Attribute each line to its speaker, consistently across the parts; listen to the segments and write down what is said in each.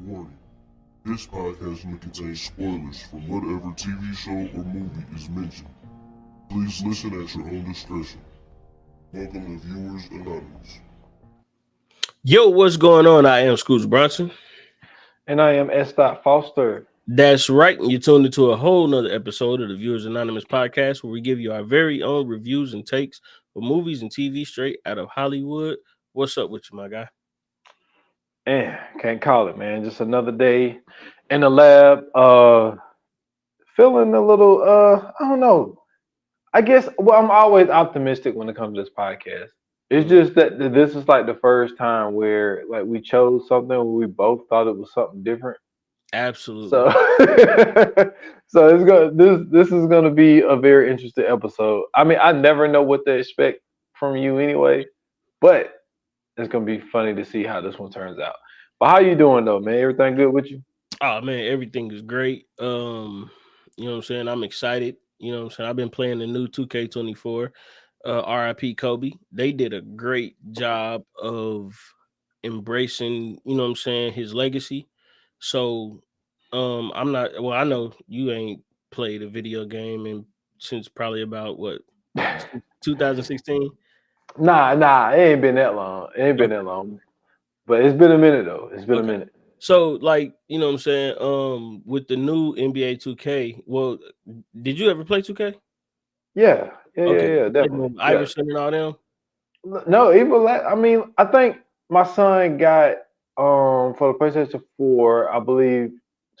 Speaker 1: Warning. This podcast may contain spoilers from whatever TV show or movie is mentioned. Please listen at your own discretion. Welcome to Viewers Anonymous.
Speaker 2: Yo, what's going on? I am Scoots Bronson.
Speaker 3: And I am S. Foster.
Speaker 2: That's right. You're tuned into a whole nother episode of the Viewers Anonymous podcast where we give you our very own reviews and takes for movies and TV straight out of Hollywood. What's up with you, my guy?
Speaker 3: Can't call it, man. Just another day in the lab. Feeling a little, I don't know. I guess, I'm always optimistic when it comes to this podcast. It's just that this is like the first time where like we chose something where we both thought it was something different.
Speaker 2: Absolutely.
Speaker 3: So, so this is gonna be a very interesting episode. I mean, I never know what to expect from you anyway, but it's gonna be funny to see how this one turns out. But how you doing though, man? Everything good with you?
Speaker 2: Oh man, everything is great. You know what I'm saying? I'm excited. You know what I'm saying? I've been playing the new 2K24. RIP Kobe. They did a great job of embracing, you know what I'm saying, his legacy. So I'm not, well, I know you ain't played a video game since probably about what, 2016?
Speaker 3: Nah, it ain't been that long. It ain't been that long. But it's been a minute though. It's been a minute.
Speaker 2: So, like, you know what I'm saying? With the new NBA 2K, well, did you ever play 2K?
Speaker 3: Yeah, definitely.
Speaker 2: Iverson and all them?
Speaker 3: No, even I mean, I think my son got for the PlayStation 4, I believe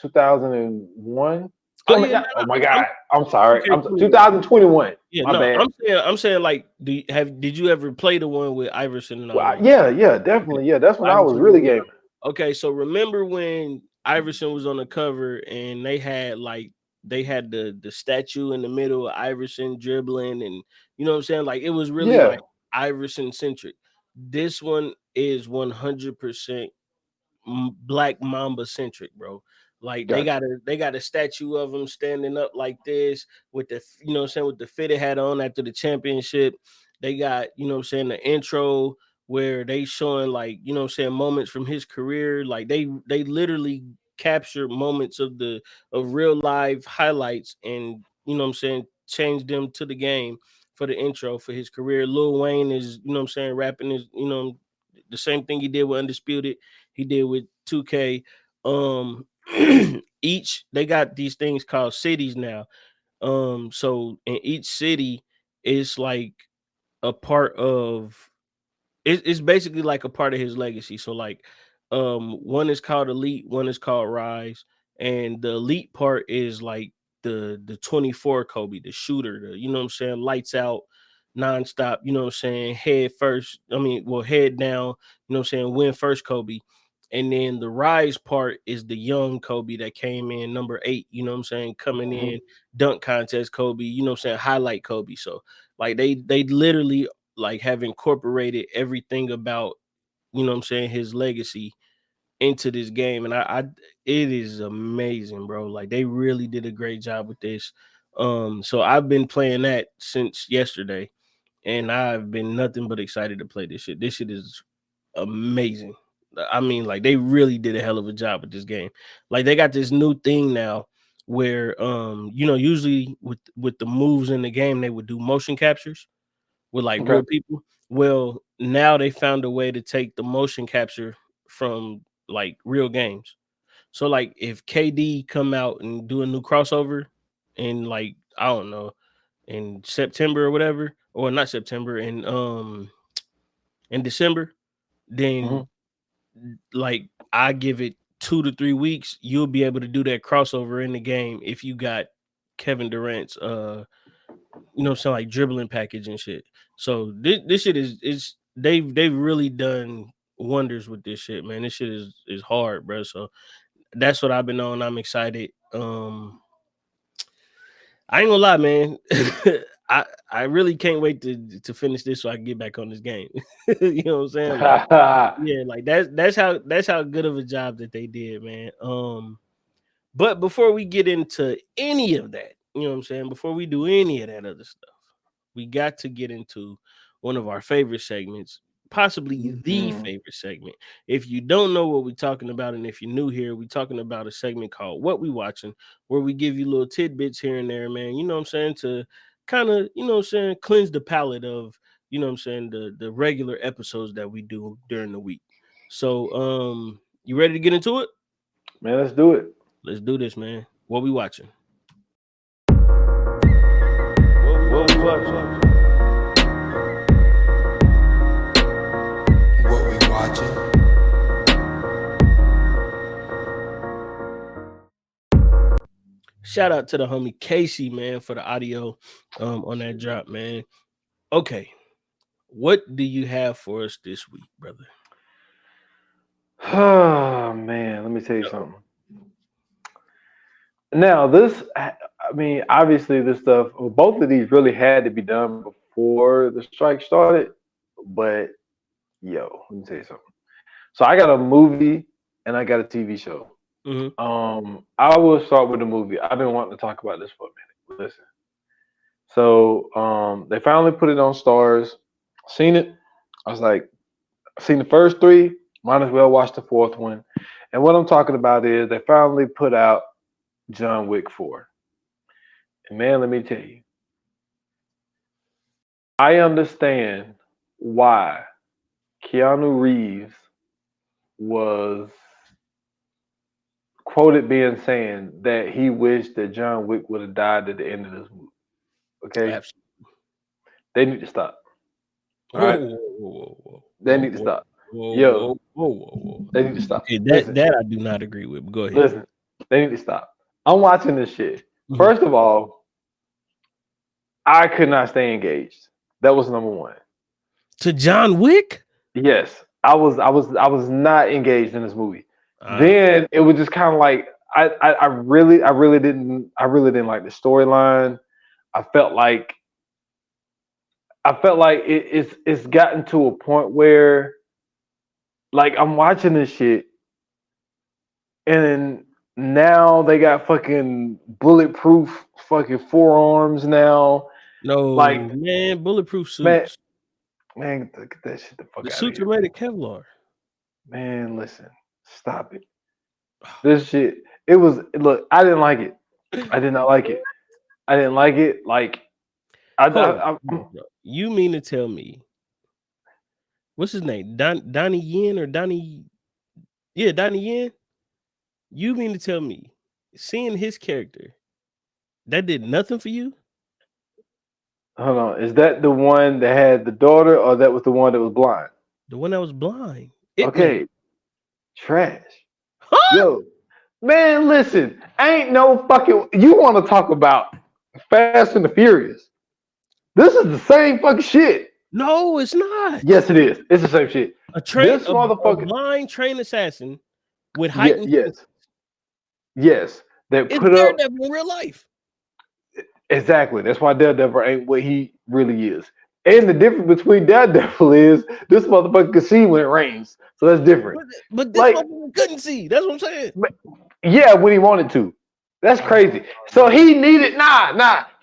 Speaker 3: 2001. Oh my God! I'm sorry. I'm 2021.
Speaker 2: Yeah,
Speaker 3: my bad.
Speaker 2: I'm saying like, did you ever play the one with Iverson and all that?
Speaker 3: Yeah, definitely. Yeah, that's when I was really gaming.
Speaker 2: Okay, so remember when Iverson was on the cover and they had the statue in the middle of Iverson dribbling, and you know what I'm saying? Like, it was really like Iverson centric. This one is 100% Black Mamba centric, bro. Like, they got a statue of him standing up like this with the, you know what I'm saying, with the fitted hat on after the championship. They got, you know what I'm saying, the intro where they showing, like, you know what I'm saying, moments from his career. Like, they literally capture moments of real live highlights and, you know what I'm saying, change them to the game for the intro for his career. Lil Wayne is, you know what I'm saying, rapping his, you know, the same thing he did with Undisputed, he did with 2K. Each, they got these things called cities now. So in each city, it's like a part of it's basically like a part of his legacy. So like, one is called Elite, one is called Rise, and the Elite part is like the 24 Kobe, the shooter, you know what I'm saying, lights out, nonstop, you know what I'm saying, head first. I mean, well, head down, you know what I'm saying, win first Kobe. And then the Rise part is the young Kobe that came in number 8, you know what I'm saying, coming in, dunk contest Kobe, you know what I'm saying, highlight Kobe. So like they literally like have incorporated everything about, you know what I'm saying, his legacy into this game. And I it is amazing, bro. Like, they really did a great job with this. So I've been playing that since yesterday, and I've been nothing but excited to play this shit. This shit is amazing. I mean, like, they really did a hell of a job with this game. Like, they got this new thing now where you know, usually with the moves in the game, they would do motion captures with like real people. Well, now they found a way to take the motion capture from like real games. So like, if KD come out and do a new crossover in, like, I don't know, in September or whatever, or not September, in December, then like, I give it 2 to 3 weeks, you'll be able to do that crossover in the game if you got Kevin Durant's you know, some like dribbling package and shit. So this shit is they've really done wonders with this shit, man. This shit is hard, bro. So that's what I've been on. I'm excited. I ain't gonna lie, man. I really can't wait to finish this so I can get back on this game. You know what I'm saying? Like, yeah, like that's how good of a job that they did, man. But before we get into any of that, you know what I'm saying, before we do any of that other stuff, we got to get into one of our favorite segments, possibly the favorite segment. If you don't know what we're talking about, and if you're new here, we're talking about a segment called What We Watching, where we give you little tidbits here and there, man. You know what I'm saying? To kind of, you know what I'm saying, cleanse the palate of, you know what I'm saying, the regular episodes that we do during the week. So you ready to get into it?
Speaker 3: Man, let's do it.
Speaker 2: Let's do this, man. What we watching?
Speaker 3: What we watching?
Speaker 4: What we watching?
Speaker 2: Shout out to the homie Casey, man, for the audio on that drop, man. Okay, what do you have for us this week, brother?
Speaker 3: Oh man, let me tell you something. Now, this, I mean, obviously, this stuff, well, both of these really had to be done before the strike started. But, yo, let me tell you something. So, I got a movie and I got a TV show.
Speaker 2: Mm-hmm.
Speaker 3: I will start with the movie. I've been wanting to talk about this for a minute. Listen. So, they finally put it on Stars. Seen it. I was like, seen the first three. Might as well watch the fourth one. And what I'm talking about is they finally put out John Wick 4. And man, let me tell you, I understand why Keanu Reeves was quoted being saying that he wished that John Wick would have died at the end of this movie. Okay?
Speaker 2: Absolutely.
Speaker 3: They need to stop. All right? They need to stop. They need to stop.
Speaker 2: Okay, that I do not agree with. But go ahead.
Speaker 3: Listen, they need to stop. I'm watching this shit.
Speaker 2: Mm-hmm.
Speaker 3: First of all, I could not stay engaged. That was number one.
Speaker 2: To John Wick?
Speaker 3: Yes, I was not engaged in this movie. Then it was just kind of like I really didn't like the storyline. I felt like it's gotten to a point where like I'm watching this shit and now they got fucking bulletproof fucking forearms now.
Speaker 2: No,
Speaker 3: like
Speaker 2: man, bulletproof suits.
Speaker 3: Man, get that shit the fuck out of here.
Speaker 2: The suits are made of Kevlar.
Speaker 3: Man, listen, stop it. This shit, it was, look, I didn't like it. I did not like it. I didn't like it. Like,
Speaker 2: you mean to tell me, what's his name? Donnie Yen or Donnie? Yeah, Donnie Yen. You mean to tell me, seeing his character, that did nothing for you?
Speaker 3: Hold on, is that the one that had the daughter, or that was the one that was blind?
Speaker 2: The one that was blind.
Speaker 3: Okay, trash. Huh? Yo, man, listen, ain't no fucking. You want to talk about Fast and the Furious? This is the same fucking shit.
Speaker 2: No, it's not.
Speaker 3: Yes, it is. It's the same shit.
Speaker 2: A blind trained assassin with heightened.
Speaker 3: Yes. That
Speaker 2: it's
Speaker 3: put
Speaker 2: Daredevil up in real life.
Speaker 3: Exactly. That's why Daredevil ain't what he really is. And the difference between Daredevil is this motherfucker can see when it rains. So that's different.
Speaker 2: But this motherfucker couldn't see. That's what I'm saying.
Speaker 3: Yeah, when he wanted to. That's crazy. So he needed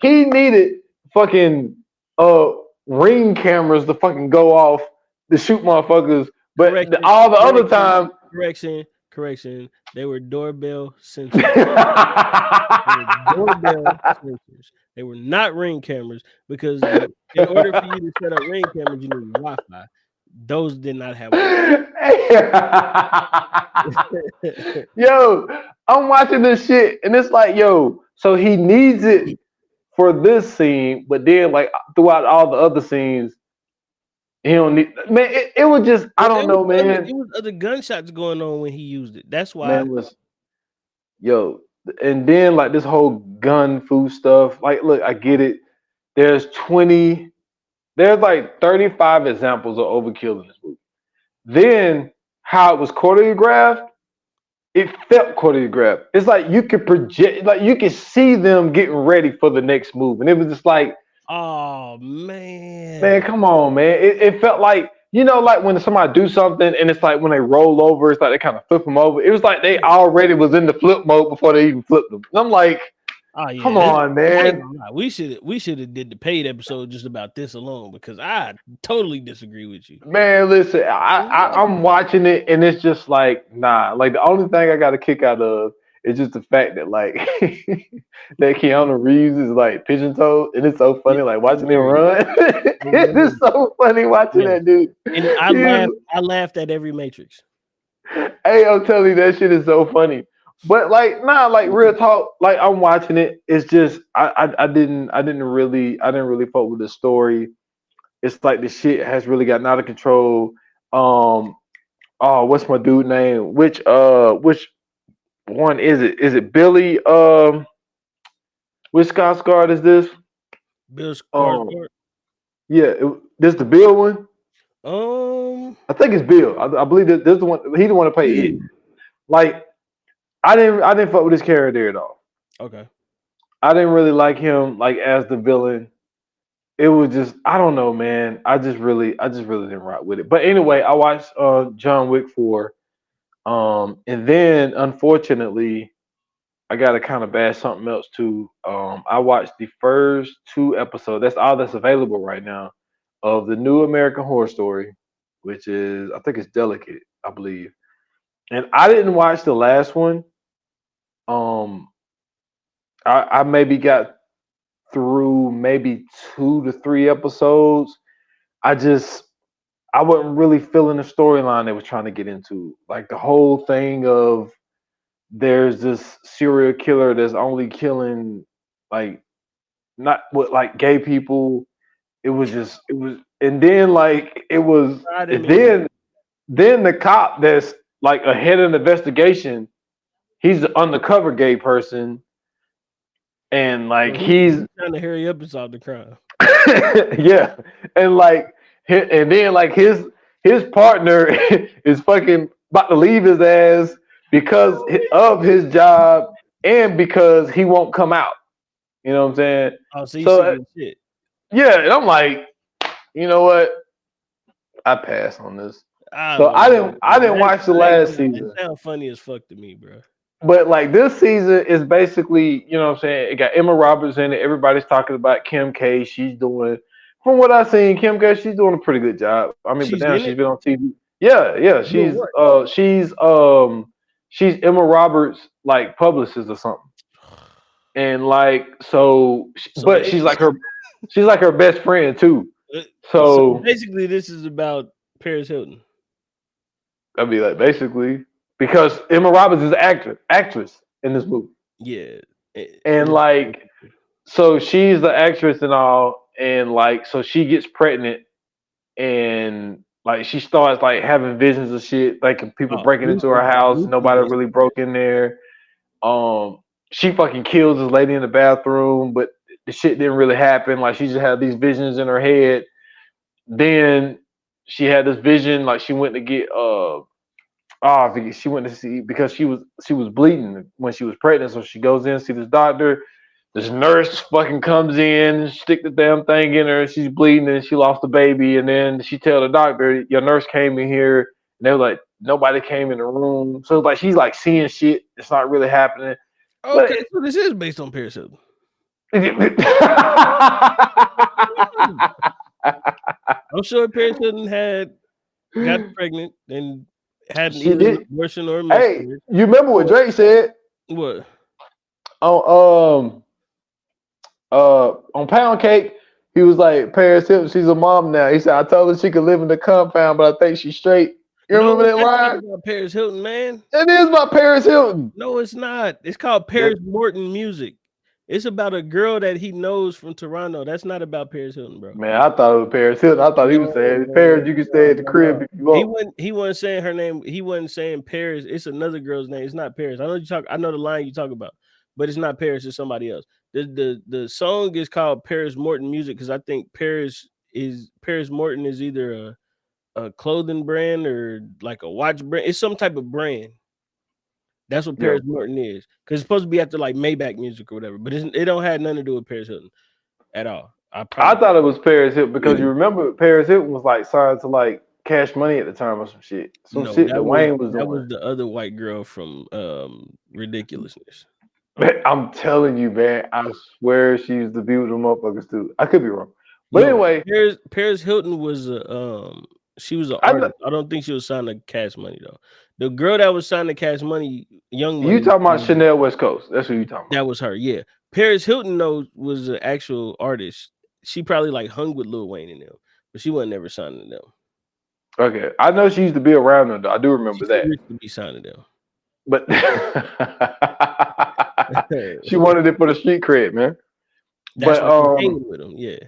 Speaker 3: he needed fucking ring cameras to fucking go off to shoot motherfuckers. But all the other time.
Speaker 2: Correction. They were doorbell sensors. They were not ring cameras, because in order for you to set up ring cameras, you need Wi-Fi. Those did not have Wi-Fi.
Speaker 3: Yo, I'm watching this shit and it's like, yo, so he needs it for this scene, but then like throughout all the other scenes, he don't need. Man, it was just, I don't know, man.
Speaker 2: It was other gunshots going on when he used it. That's why.
Speaker 3: Man, yo, and then like this whole gun fu stuff. Like, look, I get it. There's like 35 examples of overkill in this movie. Then how it was choreographed, it felt choreographed. It's like you could project, like you could see them getting ready for the next move, and it was just like.
Speaker 2: Oh man!
Speaker 3: Man, come on, man! It felt like, you know, like when somebody do something and it's like when they roll over, it's like they kind of flip them over. It was like they already was in the flip mode before they even flipped them. And I'm like,
Speaker 2: Oh yeah,
Speaker 3: Come on,
Speaker 2: I ain't
Speaker 3: man.
Speaker 2: gonna lie. We should have did the paid episode just about this alone because I totally disagree with you.
Speaker 3: Man, listen, I'm watching it and it's just like, nah. Like the only thing I got a kick out of is just the fact that like that Keanu Reeves is like pigeon toed, and it's so funny,
Speaker 2: It's
Speaker 3: like watching him
Speaker 2: hilarious.
Speaker 3: run. It's just so funny watching
Speaker 2: Yeah.
Speaker 3: that dude.
Speaker 2: And I laughed at every Matrix.
Speaker 3: Hey, I'm telling you, that shit is so funny. But like, nah, like real talk, like I'm watching it. It's just I didn't really fuck with the story. It's like the shit has really gotten out of control. Um, oh, what's my dude name? Which one is it? Is it Billy? Which Skarsgård is this?
Speaker 2: Bill
Speaker 3: Um,
Speaker 2: Skarsgård.
Speaker 3: yeah, this the Bill one.
Speaker 2: Um,
Speaker 3: I think it's Bill. I believe this the one. He the one to play it. Like I didn't fuck with his character at all.
Speaker 2: okay.
Speaker 3: I didn't really like him like as the villain. It was just I don't know, man. I just really didn't rock with it. But anyway, I watched John Wick 4. And then unfortunately, I got to kind of bash something else too. I watched the first two episodes. That's all that's available right now of the new American Horror Story, which is I think it's Delicate, I believe. And I didn't watch the last one. Um, I maybe got through maybe 2 to 3 episodes. I just I wasn't really feeling the storyline they was trying to get into. Like the whole thing of there's this serial killer that's only killing like not what like gay people. It was and then like it was
Speaker 2: I didn't
Speaker 3: and
Speaker 2: mean to.
Speaker 3: then the cop that's like ahead of the investigation, he's the undercover gay person and like he's
Speaker 2: Trying to hurry up and solve the crime.
Speaker 3: yeah, and like, and then like his partner is fucking about to leave his ass because of his job and because he won't come out. You know what I'm saying?
Speaker 2: Oh, so you
Speaker 3: So
Speaker 2: see good shit.
Speaker 3: yeah, and I'm like, you know what? I pass on this.
Speaker 2: I
Speaker 3: So
Speaker 2: don't
Speaker 3: I
Speaker 2: know.
Speaker 3: didn't I didn't watch the last season.
Speaker 2: It sounds funny as fuck to me, bro.
Speaker 3: But like this season is basically, you know what I'm saying? It got Emma Roberts in it. Everybody's talking about Kim K. She's doing, from what I've seen, Kim K. She's doing a pretty good job. I mean, but
Speaker 2: She's
Speaker 3: now
Speaker 2: in
Speaker 3: she's
Speaker 2: it.
Speaker 3: been on TV. Yeah, yeah.
Speaker 2: Doing what?
Speaker 3: She's Emma Roberts like publicist or something. And like so,
Speaker 2: So,
Speaker 3: but she's like her best friend too.
Speaker 2: so
Speaker 3: So
Speaker 2: basically, this is about Paris Hilton.
Speaker 3: I'd be like basically because Emma Roberts is an actress in this movie.
Speaker 2: Yeah.
Speaker 3: And like so she's the actress and all, and like so she gets pregnant, and like she starts like having visions of shit, like people breaking into her house. Nobody really broke in there. She fucking kills this lady in the bathroom, but the shit didn't really happen. Like she just had these visions in her head. Then she had this vision, like she went to get I forget, she went to see because she was bleeding when she was pregnant, so she goes in see this doctor. This nurse fucking comes in, stick the damn thing in her. She's bleeding and she lost the baby. And then she tell the doctor, your nurse came in here. And they were like, nobody came in the room. So it's like she's like seeing shit. It's not really happening.
Speaker 2: Okay, so this is based on Paris Hilton. I'm sure Paris Hilton got pregnant and had either an abortion or a miscarriage.
Speaker 3: Hey, you remember what Drake said?
Speaker 2: What?
Speaker 3: On Pound Cake, he was like, Paris Hilton, she's a mom now. He said, I told her she could live in the compound, but I think she's straight. You remember that line?
Speaker 2: That's not about Paris Hilton, man.
Speaker 3: It is about Paris Hilton.
Speaker 2: No, it's not. It's called Paris Morton Music. It's about a girl that he knows from Toronto. That's not about Paris Hilton, bro.
Speaker 3: Man, I thought it was Paris Hilton. I thought he was saying, Paris, you can stay at the crib if you want.
Speaker 2: He wasn't saying her name. He wasn't saying Paris. It's another girl's name. It's not Paris. I know the line you talk about, but it's not Paris. It's somebody else. The song is called Paris Morton Music because I think Paris Morton is either a clothing brand or like a watch brand. It's some type of brand. That's what Paris Morton is, because it's supposed to be after like Maybach music or whatever, but it don't have nothing to do with Paris Hilton at all. I
Speaker 3: thought it was Paris Hilton because you remember Paris Hilton was like signed to like Cash Money at the time or some shit. That Wayne was doing.
Speaker 2: That was the other white girl from Ridiculousness.
Speaker 3: Man, I'm telling you, man. I swear she used to be with them motherfuckers too. I could be wrong, but
Speaker 2: No,
Speaker 3: anyway,
Speaker 2: Paris Hilton was a she was an
Speaker 3: I know
Speaker 2: artist. I don't think she was signed to Cash Money though. The girl that was signed to Cash Money, Young
Speaker 3: you
Speaker 2: Money,
Speaker 3: talking about Chanel West Coast. That's who you talking about.
Speaker 2: that was her. Yeah, Paris Hilton though was an actual artist. She probably like hung with Lil Wayne and them, but she wasn't never signed to them.
Speaker 3: Okay, I know she used to be around them. Though. I do
Speaker 2: She's
Speaker 3: remember
Speaker 2: too
Speaker 3: that,
Speaker 2: rich to be signed to
Speaker 3: but
Speaker 2: them.
Speaker 3: she wanted it for the street cred, man.
Speaker 2: That's
Speaker 3: But
Speaker 2: why she's hanging with them. Yeah,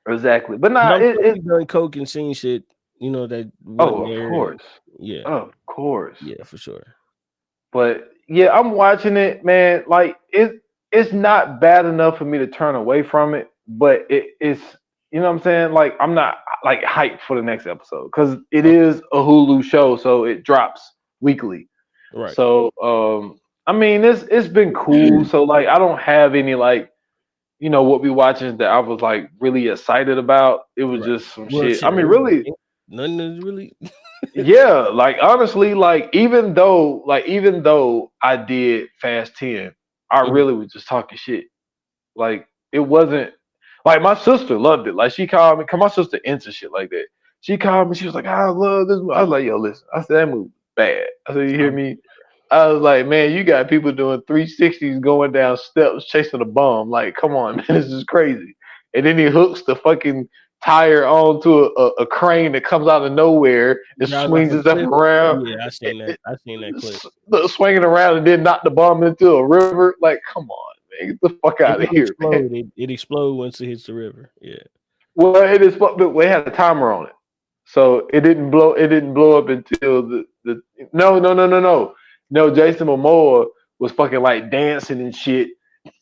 Speaker 3: exactly. But
Speaker 2: but
Speaker 3: nah,
Speaker 2: I'm sure
Speaker 3: it
Speaker 2: she done coke and seen shit. You know that
Speaker 3: oh,
Speaker 2: wasn't
Speaker 3: of
Speaker 2: there. And
Speaker 3: course,
Speaker 2: yeah,
Speaker 3: of course.
Speaker 2: yeah, for sure.
Speaker 3: But yeah, I'm watching it, man. Like it's not bad enough for me to turn away from it, but it's you know what I'm saying. Like I'm not like hyped for the next episode because it
Speaker 2: Okay,
Speaker 3: is a Hulu show, so it drops weekly.
Speaker 2: right.
Speaker 3: So I mean it's been cool. So like I don't have any like what we watching that I was like really excited about. It was
Speaker 2: Right.
Speaker 3: just some
Speaker 2: Well,
Speaker 3: shit. I
Speaker 2: shit,
Speaker 3: mean, really,
Speaker 2: nothing is really.
Speaker 3: yeah. Like honestly, like even though I did Fast 10, I
Speaker 2: Mhm.
Speaker 3: really was just talking shit. Like it wasn't like my sister loved it. Like she called me, cause my sister into shit like that. She called me. She was like, "I love this." I was like, "Yo, listen." I said, "That movie bad." I said, "You hear
Speaker 2: I'm-
Speaker 3: me?" I was like, "Man, you got people doing 360s going down steps chasing a bomb. Like, come on, man, this is crazy." And then he hooks the fucking tire onto a crane that comes out of nowhere and
Speaker 2: Drives off
Speaker 3: swings
Speaker 2: a
Speaker 3: itself
Speaker 2: cliff.
Speaker 3: around,
Speaker 2: Yeah, I seen that. I seen that clip.
Speaker 3: swinging around, and then knock the bomb into a river. Like, come on, man, get the fuck
Speaker 2: It
Speaker 3: out of
Speaker 2: don't
Speaker 3: here, man.
Speaker 2: explode. It explode once it hits the river. Yeah.
Speaker 3: Well, it is, but it had a timer on it, so it didn't blow. It didn't blow up until the no. Jason Momoa was fucking like dancing and shit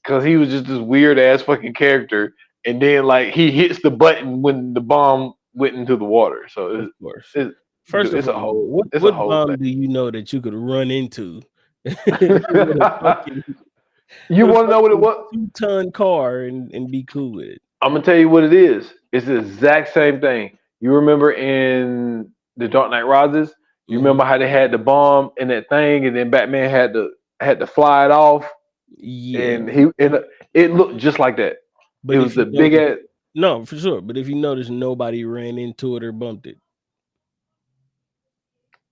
Speaker 3: because he was just this weird ass fucking character, and then like he hits the button when the bomb went into the water.
Speaker 2: Of
Speaker 3: So
Speaker 2: course.
Speaker 3: it's
Speaker 2: First of
Speaker 3: it's a
Speaker 2: all,
Speaker 3: whole it's a
Speaker 2: what
Speaker 3: whole
Speaker 2: bomb
Speaker 3: thing.
Speaker 2: do you know that you could run into with a fucking
Speaker 3: You
Speaker 2: with a
Speaker 3: want to know what it
Speaker 2: fucking
Speaker 3: was?
Speaker 2: 2-ton car and be cool with it?
Speaker 3: I'm gonna tell you what it is. It's the exact same thing. You remember in the Dark Knight Rises? You
Speaker 2: Hmm.
Speaker 3: remember how they had the bomb in that thing, and then Batman had to fly it off,
Speaker 2: Yeah,
Speaker 3: and it looked just like that. It
Speaker 2: but
Speaker 3: was
Speaker 2: if you
Speaker 3: the big
Speaker 2: notice,
Speaker 3: ass.
Speaker 2: no, for sure. But if you notice, nobody ran into it or bumped it.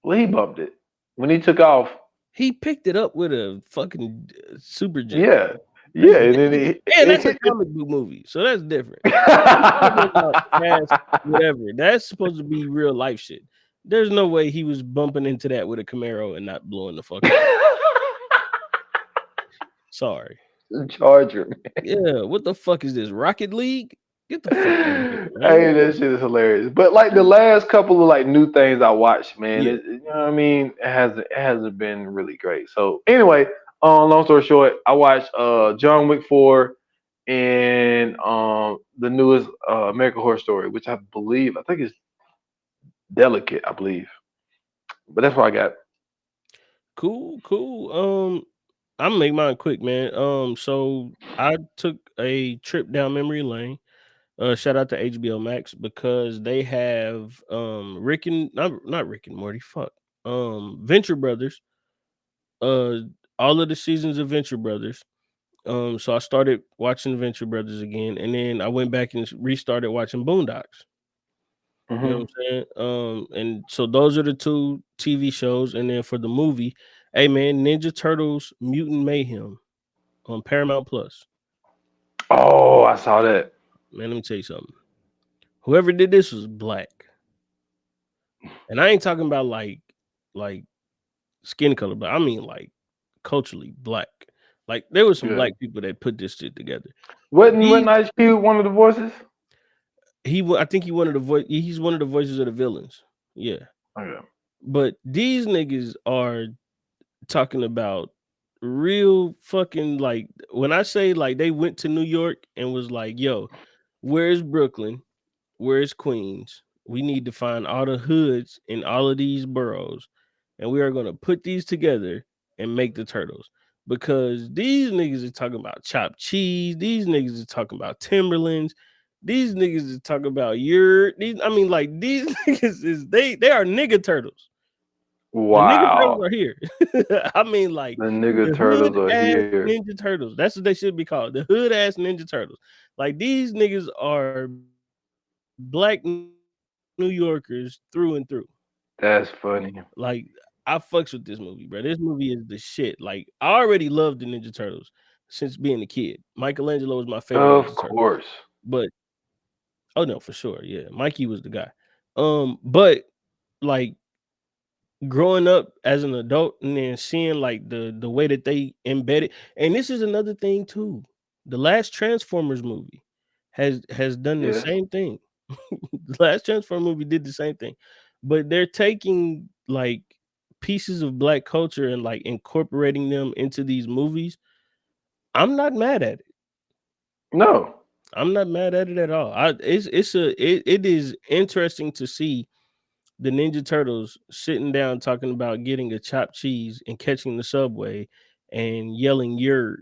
Speaker 3: Well, he bumped it when he took off.
Speaker 2: He picked it up with a fucking super jet.
Speaker 3: Yeah,
Speaker 2: That's
Speaker 3: yeah, and then
Speaker 2: different. And
Speaker 3: it
Speaker 2: that's a
Speaker 3: hit
Speaker 2: comic book movie, so that's different.
Speaker 3: the.
Speaker 2: You talking about fast, whatever. That's supposed to be real life shit. There's no way he was bumping into that with a Camaro and not blowing the fuck up. Sorry.
Speaker 3: Charger.
Speaker 2: Yeah, what the fuck is this? Rocket League? Get the fuck out of here, man.
Speaker 3: Hey, that shit is hilarious. But like the last couple of like new things I watched, man,
Speaker 2: Yeah,
Speaker 3: you know what I mean? It hasn't been really great. So anyway, long story short, I watched John Wick 4 and the newest American Horror Story, which I think is Delicate, I believe. But that's what I got.
Speaker 2: cool, cool. I'm gonna make mine quick, man. So I took a trip down memory lane. Shout out to HBO Max because they have Rick and not Rick and Morty. Fuck. Venture Brothers. Uh, all of the seasons of Venture Brothers. So I started watching Venture Brothers again, and then I went back and restarted watching Boondocks. You know what
Speaker 3: Hmm.
Speaker 2: I'm saying? And so those are the two TV shows, and then for the movie, hey man, Ninja Turtles: Mutant Mayhem on Paramount Plus.
Speaker 3: Oh, I saw that.
Speaker 2: Man, let me tell you something. Whoever did this was black, and I ain't talking about like skin color, but I mean like culturally black. Like there was some
Speaker 3: Yeah.
Speaker 2: black people that put this shit together.
Speaker 3: Wasn't
Speaker 2: These
Speaker 3: Ice Cube one of the voices?
Speaker 2: I think he wanted the voice. He's one of the voices of the villains. Yeah,
Speaker 3: Okay.
Speaker 2: but these niggas are talking about real fucking like when I say like they went to New York and was like, yo, where's Brooklyn? Where's Queens? We need to find all the hoods in all of these boroughs, and we are gonna put these together and make the turtles. Because these niggas are talking about chopped cheese, these niggas are talking about Timberlands, these niggas are talking about these, I mean, like these niggas is they are nigga turtles. The Ninja Turtles
Speaker 3: Wow.
Speaker 2: are here. I mean, like
Speaker 3: The nigga
Speaker 2: the
Speaker 3: turtles
Speaker 2: hood
Speaker 3: are
Speaker 2: ass
Speaker 3: here.
Speaker 2: Ninja Turtles. That's what they should be called. The hood ass Ninja Turtles. Like these niggas are black New Yorkers through and through.
Speaker 3: That's funny.
Speaker 2: Like I fucks with this movie, bro. This movie is the shit. Like I already loved the Ninja Turtles since being a kid. Michelangelo was my favorite
Speaker 3: Of
Speaker 2: Ninja Turtle.
Speaker 3: course.
Speaker 2: But oh no, for sure. Yeah. Mikey was the guy. But like growing up as an adult and then seeing like the way that they embedded, and this is another thing too. The last Transformers movie has done the
Speaker 3: Yes.
Speaker 2: same thing. The last Transformers movie did the same thing, but they're taking like pieces of black culture and like incorporating them into these movies. I'm not mad at it.
Speaker 3: No.
Speaker 2: I'm not mad at it at all. It is interesting to see the Ninja Turtles sitting down talking about getting a chopped cheese and catching the subway and yelling "yerd."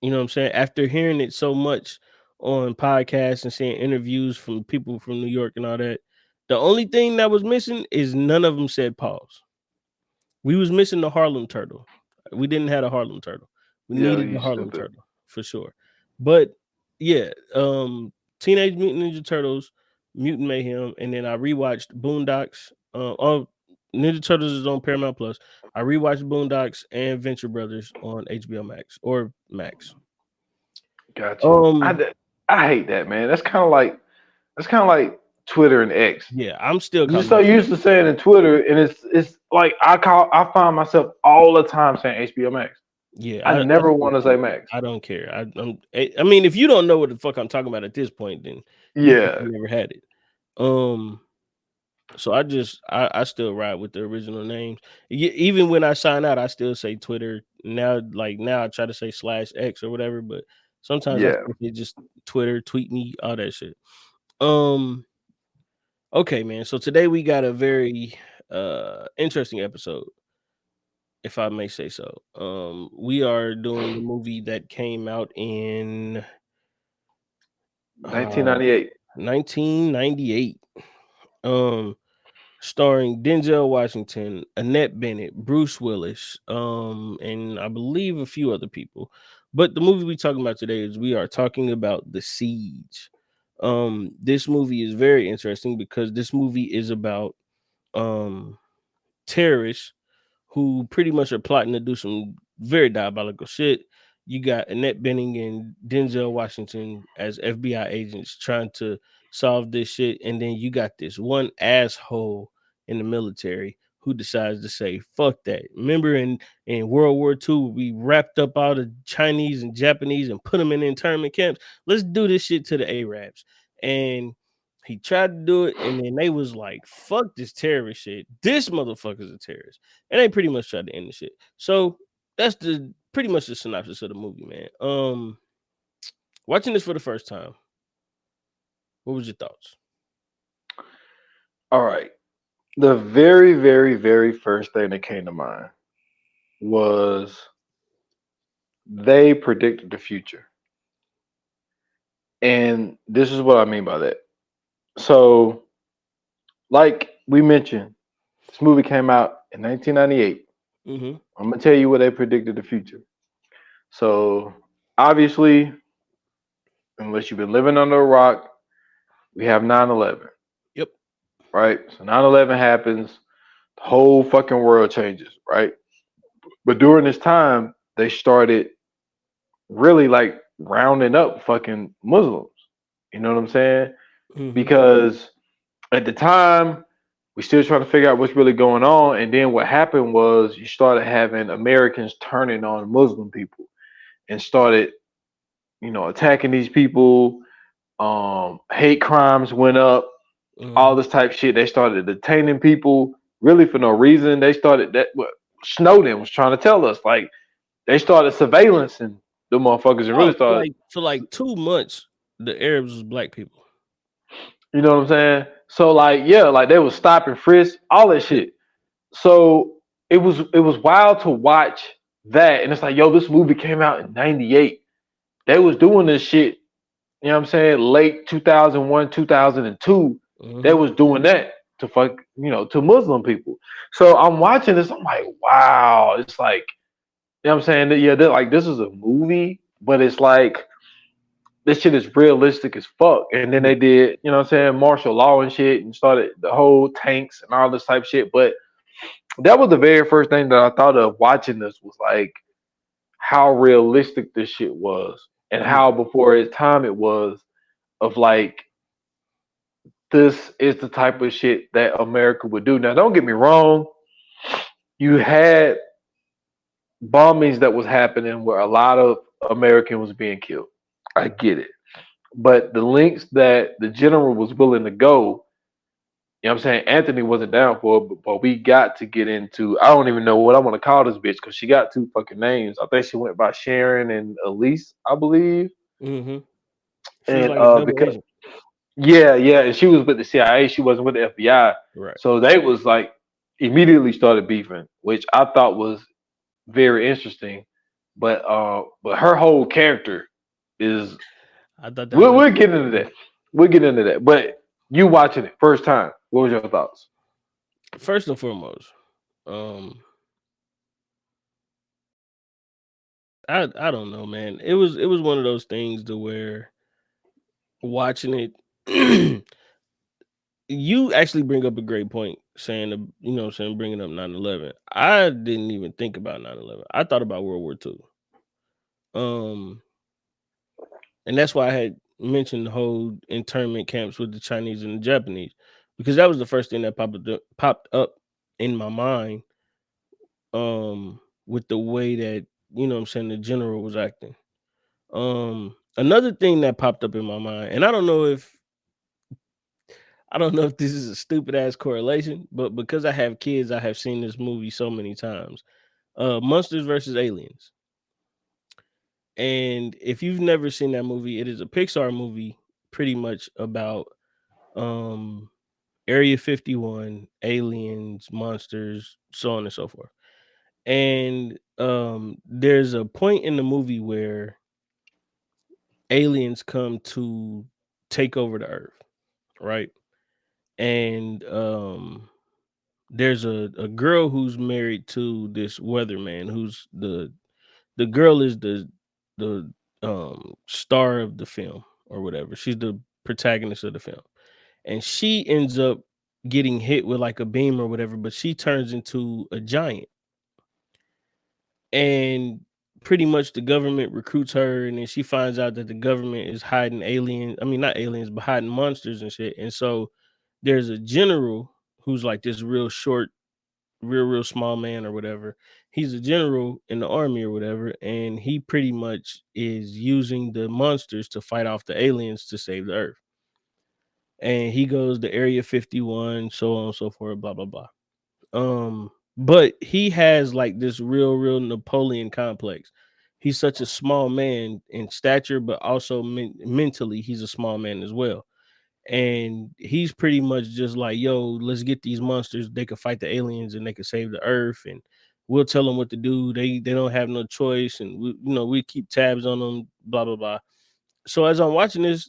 Speaker 2: You know what I'm saying? After hearing it so much on podcasts and seeing interviews from people from New York and all that, the only thing that was missing is none of them said pause. We was missing the Harlem Turtle. We didn't have a Harlem Turtle. We
Speaker 3: Yo,
Speaker 2: needed the
Speaker 3: you
Speaker 2: Harlem
Speaker 3: stupid.
Speaker 2: Turtle for sure. But yeah, Teenage Mutant Ninja Turtles, Mutant Mayhem, and then I rewatched Boondocks. Ninja Turtles is on Paramount Plus. I rewatched Boondocks and Venture Brothers on HBO Max or Max.
Speaker 3: Gotcha.
Speaker 2: Um,
Speaker 3: I hate that, man. That's kind of like Twitter and X.
Speaker 2: yeah, I'm still
Speaker 3: You're
Speaker 2: calling
Speaker 3: so
Speaker 2: it Twitter.
Speaker 3: used to saying in Twitter, and it's like I find myself all the time saying HBO Max.
Speaker 2: Yeah,
Speaker 3: I
Speaker 2: I
Speaker 3: never
Speaker 2: still
Speaker 3: want to
Speaker 2: call
Speaker 3: say
Speaker 2: it.
Speaker 3: Max.
Speaker 2: I don't care. I mean, if you don't know what the fuck I'm talking about at this point, then you just
Speaker 3: Yeah,
Speaker 2: never had it. Um, so I still ride with the original names. Even when I sign out, I still say Twitter. Now, like now, I try to say /X or whatever, but sometimes I
Speaker 3: yeah.
Speaker 2: still say just Twitter, tweet me, all that shit. Um, okay, man. So today we got a very interesting episode, if I may say so. We are doing the movie that came out in uh
Speaker 3: 1998.
Speaker 2: 1998. Um, starring Denzel Washington, Annette Bennett, Bruce Willis, and I believe a few other people. But the movie we're talking about today is we are talking about The Siege. This movie is very interesting because this movie is about um terrorists who pretty much are plotting to do some very diabolical shit. You got Annette Bening and Denzel Washington as FBI agents trying to solve this shit. And then you got this one asshole in the military who decides to say, fuck that. Remember in World War II, we wrapped up all the Chinese and Japanese and put them in internment camps. Let's do this shit to the Arabs. And he tried to do it, and then they was like, fuck this terrorist shit. This motherfucker's a terrorist. And they pretty much tried to end the shit. So that's the pretty much the synopsis of the movie, man. Watching this for the first time, what was your thoughts?
Speaker 3: All right. The very, very, very first thing that came to mind was they predicted the future. And this is what I mean by that. So, like we mentioned, this movie came out in 1998.
Speaker 2: Mm-hmm.
Speaker 3: I'm going to tell you what they predicted the future. So, obviously, unless you've been living under a rock, we have 9/11,
Speaker 2: Yep.
Speaker 3: right? So 9/11 happens, the whole fucking world changes, right? But during this time, they started really like rounding up fucking Muslims. You know what I'm saying?
Speaker 2: Mm-hmm.
Speaker 3: Because at the time, we still trying to figure out what's really going on. And then what happened was you started having Americans turning on Muslim people and started, attacking these people. Hate crimes went up, all
Speaker 2: Mm-hmm.
Speaker 3: this type shit. They started detaining people really for no reason. They started that what Snowden was trying to tell us. Like they started surveillance and the motherfuckers and really
Speaker 2: Oh,
Speaker 3: started,
Speaker 2: for like 2 months, the Arabs was black people.
Speaker 3: you know what I'm saying? So like yeah, like they was stopping frisk, all that
Speaker 2: Yeah.
Speaker 3: shit. So it was wild to watch that. And it's like, yo, this movie came out in 98. They was doing this shit, you know what I'm saying, late 2001, 2002. They
Speaker 2: Mm-hmm.
Speaker 3: was doing that. to fuck, to Muslim people. So I'm watching this. I'm like, wow. It's like, you know what I'm saying? Yeah, they're like, this is a movie, but it's like this shit is realistic as fuck. And then they did, you know what I'm saying, martial law and shit, and started the whole tanks and all this type of shit. But that was the very first thing that I thought of watching this was like how realistic this shit was, and
Speaker 2: Yeah.
Speaker 3: how before its time it was of like this is the type of shit that America would do. Now, don't get me wrong, you had bombings that was happening where a lot of American was being killed. I get it. But the links that the general was willing to go, you know what I'm saying? Anthony wasn't down for it, but we got to get into, I don't even know what I want to call this bitch because she got two fucking names. I think she went by Sharon and Elise, I believe.
Speaker 2: Mm-hmm. She was
Speaker 3: And
Speaker 2: like a double
Speaker 3: because
Speaker 2: agent.
Speaker 3: yeah, and she was with the CIA, she wasn't with the FBI.
Speaker 2: Right.
Speaker 3: So they was like immediately started beefing, which I thought was very interesting. But her whole character is
Speaker 2: I thought that
Speaker 3: we'll
Speaker 2: was
Speaker 3: get into that. We'll get into that. But you watching it first time, what was your thoughts?
Speaker 2: first and foremost. Um, I don't know, man. It was one of those things to where watching it. You actually bring up a great point saying, bringing up 9/11. I didn't even think about 9/11. I thought about World War II. Um, and that's why I had mentioned the whole internment camps with the Chinese and the Japanese, because that was the first thing that popped up in my mind. With the way that the general was acting. Another thing that popped up in my mind, and I don't know if this is a stupid ass correlation, but because I have kids, I have seen this movie so many times. Monsters versus Aliens. And if you've never seen that movie, it is a Pixar movie pretty much about um Area 51, aliens, monsters, so on and so forth. And there's a point in the movie where aliens come to take over the earth, right? And there's a girl who's married to this weatherman who's the girl is the star of the film or whatever. She's the protagonist of the film. And she ends up getting hit with like a beam or whatever, but she turns into a giant. And pretty much the government recruits her, and then she finds out that the government is hiding aliens. I mean, not aliens, but hiding monsters and shit. And so there's a general who's like this real short, real small man or whatever. He's a general in the army or whatever, and he pretty much is using the monsters to fight off the aliens to save the earth. And he goes to Area 51, so on and so forth, blah blah blah. But he has like this real Napoleon complex. He's such a small man in stature, but also mentally, he's a small man as well. And he's pretty much just like, yo, let's get these monsters. They could fight the aliens and they could save the earth, and we'll tell them what to do. They don't have no choice, and we keep tabs on them. Blah blah blah. So as I'm watching this,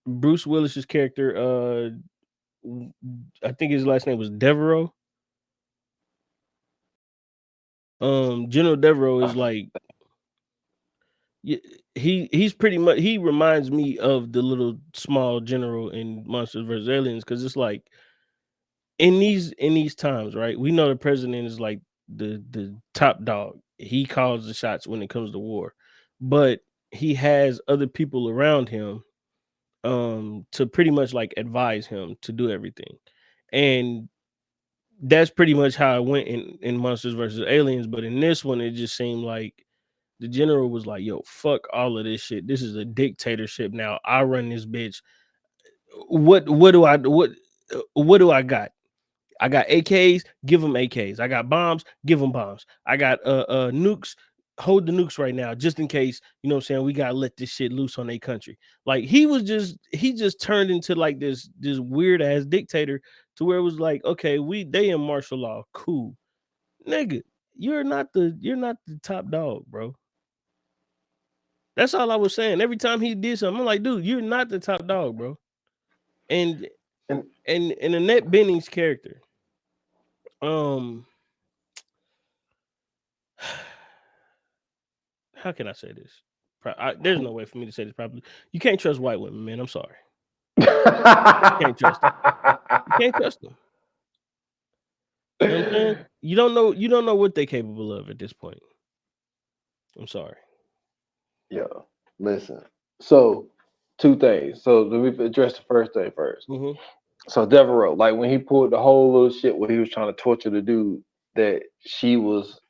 Speaker 2: Bruce Willis's character, I think his last name was Devereaux. General Devereaux is like, yeah, he's pretty much, he reminds me of the little small general in Monsters vs. Aliens, because it's like in these times, right? We know the president is like the top dog. He calls the shots when it comes to war, but he has other people around him to pretty much like advise him to do everything. And that's pretty much how it went in Monsters versus Aliens. But in this one, it just seemed like the general was like, yo, fuck all of this shit. This is a dictatorship now. I run this bitch. What do I got? I got AKs, give them AKs. I got bombs, give them bombs. I got nukes, hold the nukes right now, just in case, you know what I'm saying, we gotta let this shit loose on their country. Like he just turned into like this weird ass dictator, to where it was like, okay, they in martial law, cool. Nigga, you're not the top dog, bro. That's all I was saying. Every time he did something, I'm like, dude, you're not the top dog, bro. And and Annette Bening's character. Um, how can I say this? There's no way for me to say this properly. You can't trust white women, man. I'm sorry. You can't trust them. You can't trust them. You know what I'm saying? You don't know what they're capable of at this point. I'm sorry.
Speaker 3: Yeah, listen. So, two things. So let me address the first thing first.
Speaker 2: Mm-hmm.
Speaker 3: So Devereaux, like when he pulled the whole little shit where he was trying to torture the dude that she was,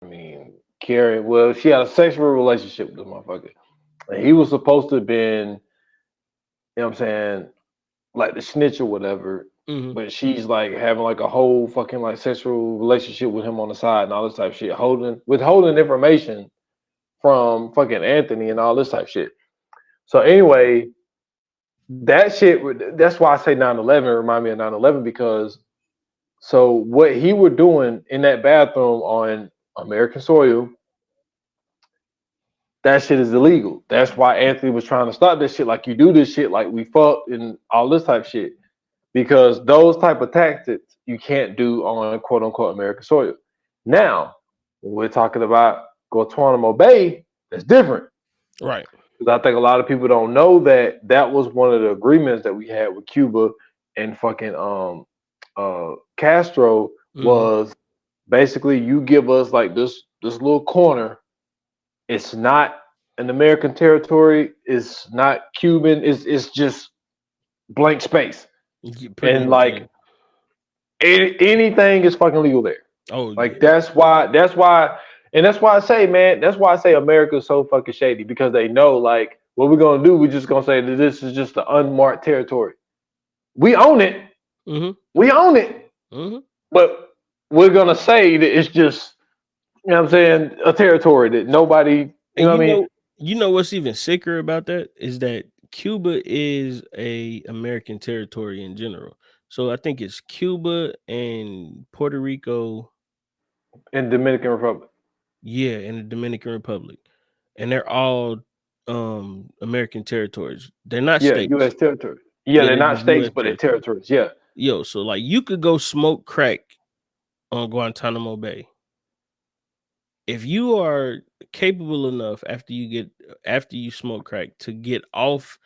Speaker 3: I mean, carrying. Well, she had a sexual relationship with this motherfucker, and he was supposed to have been, you know what I'm saying, like the snitch or whatever.
Speaker 2: Mm-hmm.
Speaker 3: But she's like having like a whole fucking like sexual relationship with him on the side and all this type of shit, withholding information from fucking Anthony and all this type of shit. So anyway, that shit. That's why I say 9/11 remind me of 9/11 because so what he were doing in that bathroom on American soil, that shit is illegal. That's why Anthony was trying to stop this shit. Like you do this shit, like we fucked and all this type of shit, because those type of tactics you can't do on quote unquote American soil. Now, when we're talking about Guantanamo Bay, that's different.
Speaker 2: Right.
Speaker 3: Because I think a lot of people don't know that that was one of the agreements that we had with Cuba and fucking Castro was basically you give us like this little corner. It's not an American territory. It's not Cuban. It's just blank space. And
Speaker 2: Much,
Speaker 3: like anything is fucking legal there.
Speaker 2: Oh,
Speaker 3: Like
Speaker 2: yeah.
Speaker 3: that's why, and that's why I say, man, that's why I say America is so fucking shady because they know like what we're gonna do. We're just gonna say that this is just the unmarked territory. We own it.
Speaker 2: Mm-hmm.
Speaker 3: We own it.
Speaker 2: Mm-hmm.
Speaker 3: But we're gonna say that it's just, you know what I'm saying, a territory that nobody, you know
Speaker 2: And
Speaker 3: what I mean?
Speaker 2: you know what's even sicker about that is that Cuba is a American territory in general. So I think it's Cuba and Puerto Rico,
Speaker 3: In Dominican Republic.
Speaker 2: yeah, and the Dominican Republic. And they're all American territories. They're not
Speaker 3: Yeah,
Speaker 2: states.
Speaker 3: U.S. territory. Yeah,
Speaker 2: Yeah,
Speaker 3: they're
Speaker 2: they're
Speaker 3: not
Speaker 2: just
Speaker 3: states,
Speaker 2: US
Speaker 3: but they're
Speaker 2: territories.
Speaker 3: territories. Yeah.
Speaker 2: Yo, so like you could go smoke crack on Guantanamo Bay. If you are capable enough after you smoke crack to get off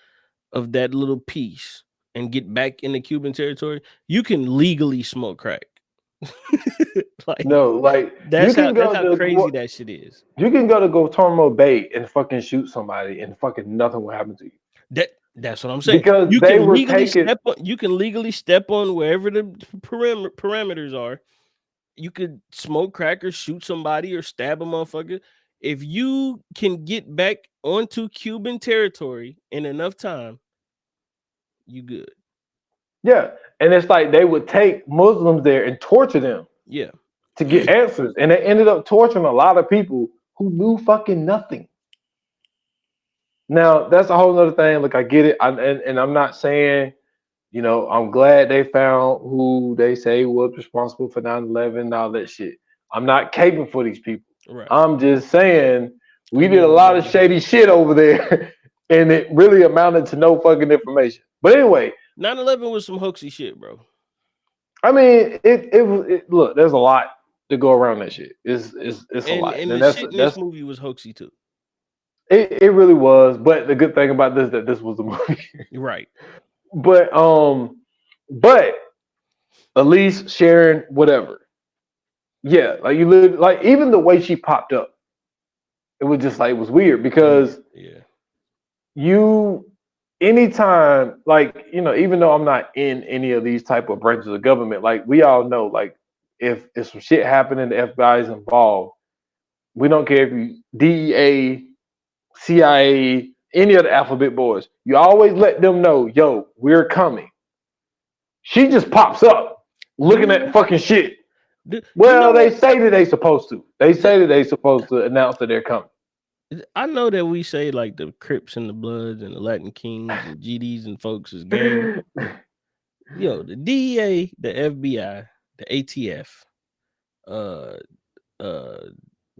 Speaker 2: of that little piece and get back into Cuban territory, you can legally smoke crack. Like
Speaker 3: No, like
Speaker 2: that's how crazy that shit is.
Speaker 3: you can go to Guantanamo Bay and fucking shoot somebody and fucking nothing will happen to you
Speaker 2: That's what I'm saying.
Speaker 3: because they were taking.
Speaker 2: You can legally step on wherever the parameters are. You could smoke crack or shoot somebody or stab a motherfucker. If you can get back onto Cuban territory in enough time, you good.
Speaker 3: Yeah, and it's like they would take Muslims there and torture them
Speaker 2: Yeah.
Speaker 3: to get answers, and they ended up torturing a lot of people who knew fucking nothing. Now that's a whole other thing. Like I get it, and I'm not saying, you know, I'm glad they found who they say was responsible for 9/11 and all that shit. I'm not caping for these people.
Speaker 2: Right.
Speaker 3: I'm just saying we did a
Speaker 2: Amen.
Speaker 3: lot of shady shit over there, and it really amounted to no fucking information. But anyway,
Speaker 2: 9/11 was some hoaxy shit, bro.
Speaker 3: I mean, look, there's a lot to go around that shit. It's a lot,
Speaker 2: And
Speaker 3: and
Speaker 2: the shit in this
Speaker 3: that's
Speaker 2: movie was hoaxy too.
Speaker 3: it really was. But the good thing about this is that this was a movie.
Speaker 2: Right.
Speaker 3: but but Elise, Sharon, whatever. Yeah, like you live like even the way she popped up, it was just like it was weird because
Speaker 2: Yeah.
Speaker 3: you anytime like you know even though I'm not in any of these type of branches of government, like we all know like if some shit happening, the FBI is involved. We don't care if you DEA, CIA, any of the alphabet boys. You always let them know, yo, we're coming. She just pops up looking at fucking shit. Well, they say that they supposed to. They say that they supposed to announce that they're coming.
Speaker 2: I know that we say like the Crips and the Bloods and the Latin Kings and GDs and folks is gang. Yo, the DEA, the FBI, the ATF, uh cyber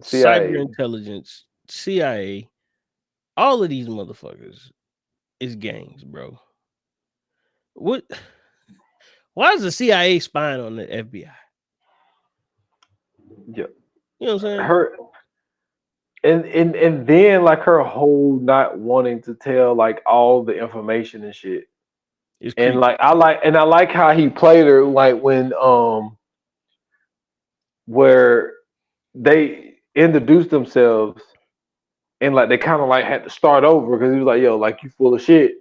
Speaker 3: CIA.
Speaker 2: intelligence, CIA, all of these motherfuckers is gangs, bro. What? Why is the CIA spying on the FBI?
Speaker 3: Yeah,
Speaker 2: You know what I'm saying?
Speaker 3: her and then like her whole not wanting to tell like all the information and shit.
Speaker 2: It's
Speaker 3: And
Speaker 2: creepy.
Speaker 3: I like how he played her like when where they introduced themselves and like they kind of like had to start over because he was like, "Yo, like you full of shit,"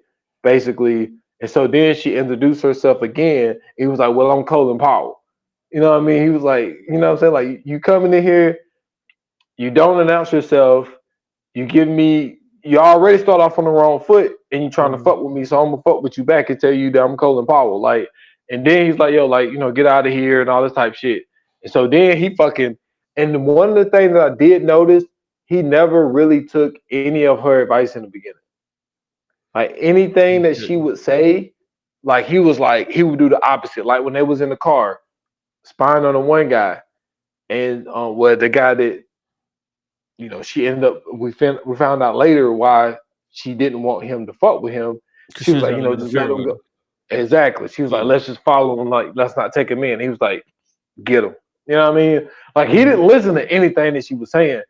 Speaker 3: basically. And so then she introduced herself again. He was like, "Well, I'm Colin Powell." You know what I mean? He was like, you know what I'm saying? Like you coming in here, you don't announce yourself, you give me, you already start off on the wrong foot, and you trying to
Speaker 2: Mhm.
Speaker 3: fuck with me, so I'm gonna fuck with you back and tell you that I'm Colin Powell. Like, and then he's like, "Yo, like get out of here" and all this type shit. And so then he fucking, and one of the things that I did notice, he never really took any of her advice in the beginning. Like anything
Speaker 2: He
Speaker 3: that she
Speaker 2: couldn't.
Speaker 3: would say, like he would do the opposite. Like when they was in the car spying on the one guy, and well, the guy that she ended up we found out later why she didn't want him to fuck with him.
Speaker 2: Because
Speaker 3: She
Speaker 2: she
Speaker 3: was
Speaker 2: was
Speaker 3: like,
Speaker 2: trying to
Speaker 3: just let
Speaker 2: interfere
Speaker 3: him
Speaker 2: with
Speaker 3: go.
Speaker 2: him.
Speaker 3: Exactly. She was like,
Speaker 2: Yeah.
Speaker 3: let's just follow him. Like, let's not take him in. He was like, get him. You know what I mean? Like, he
Speaker 2: Mhm.
Speaker 3: didn't listen to anything that she was saying.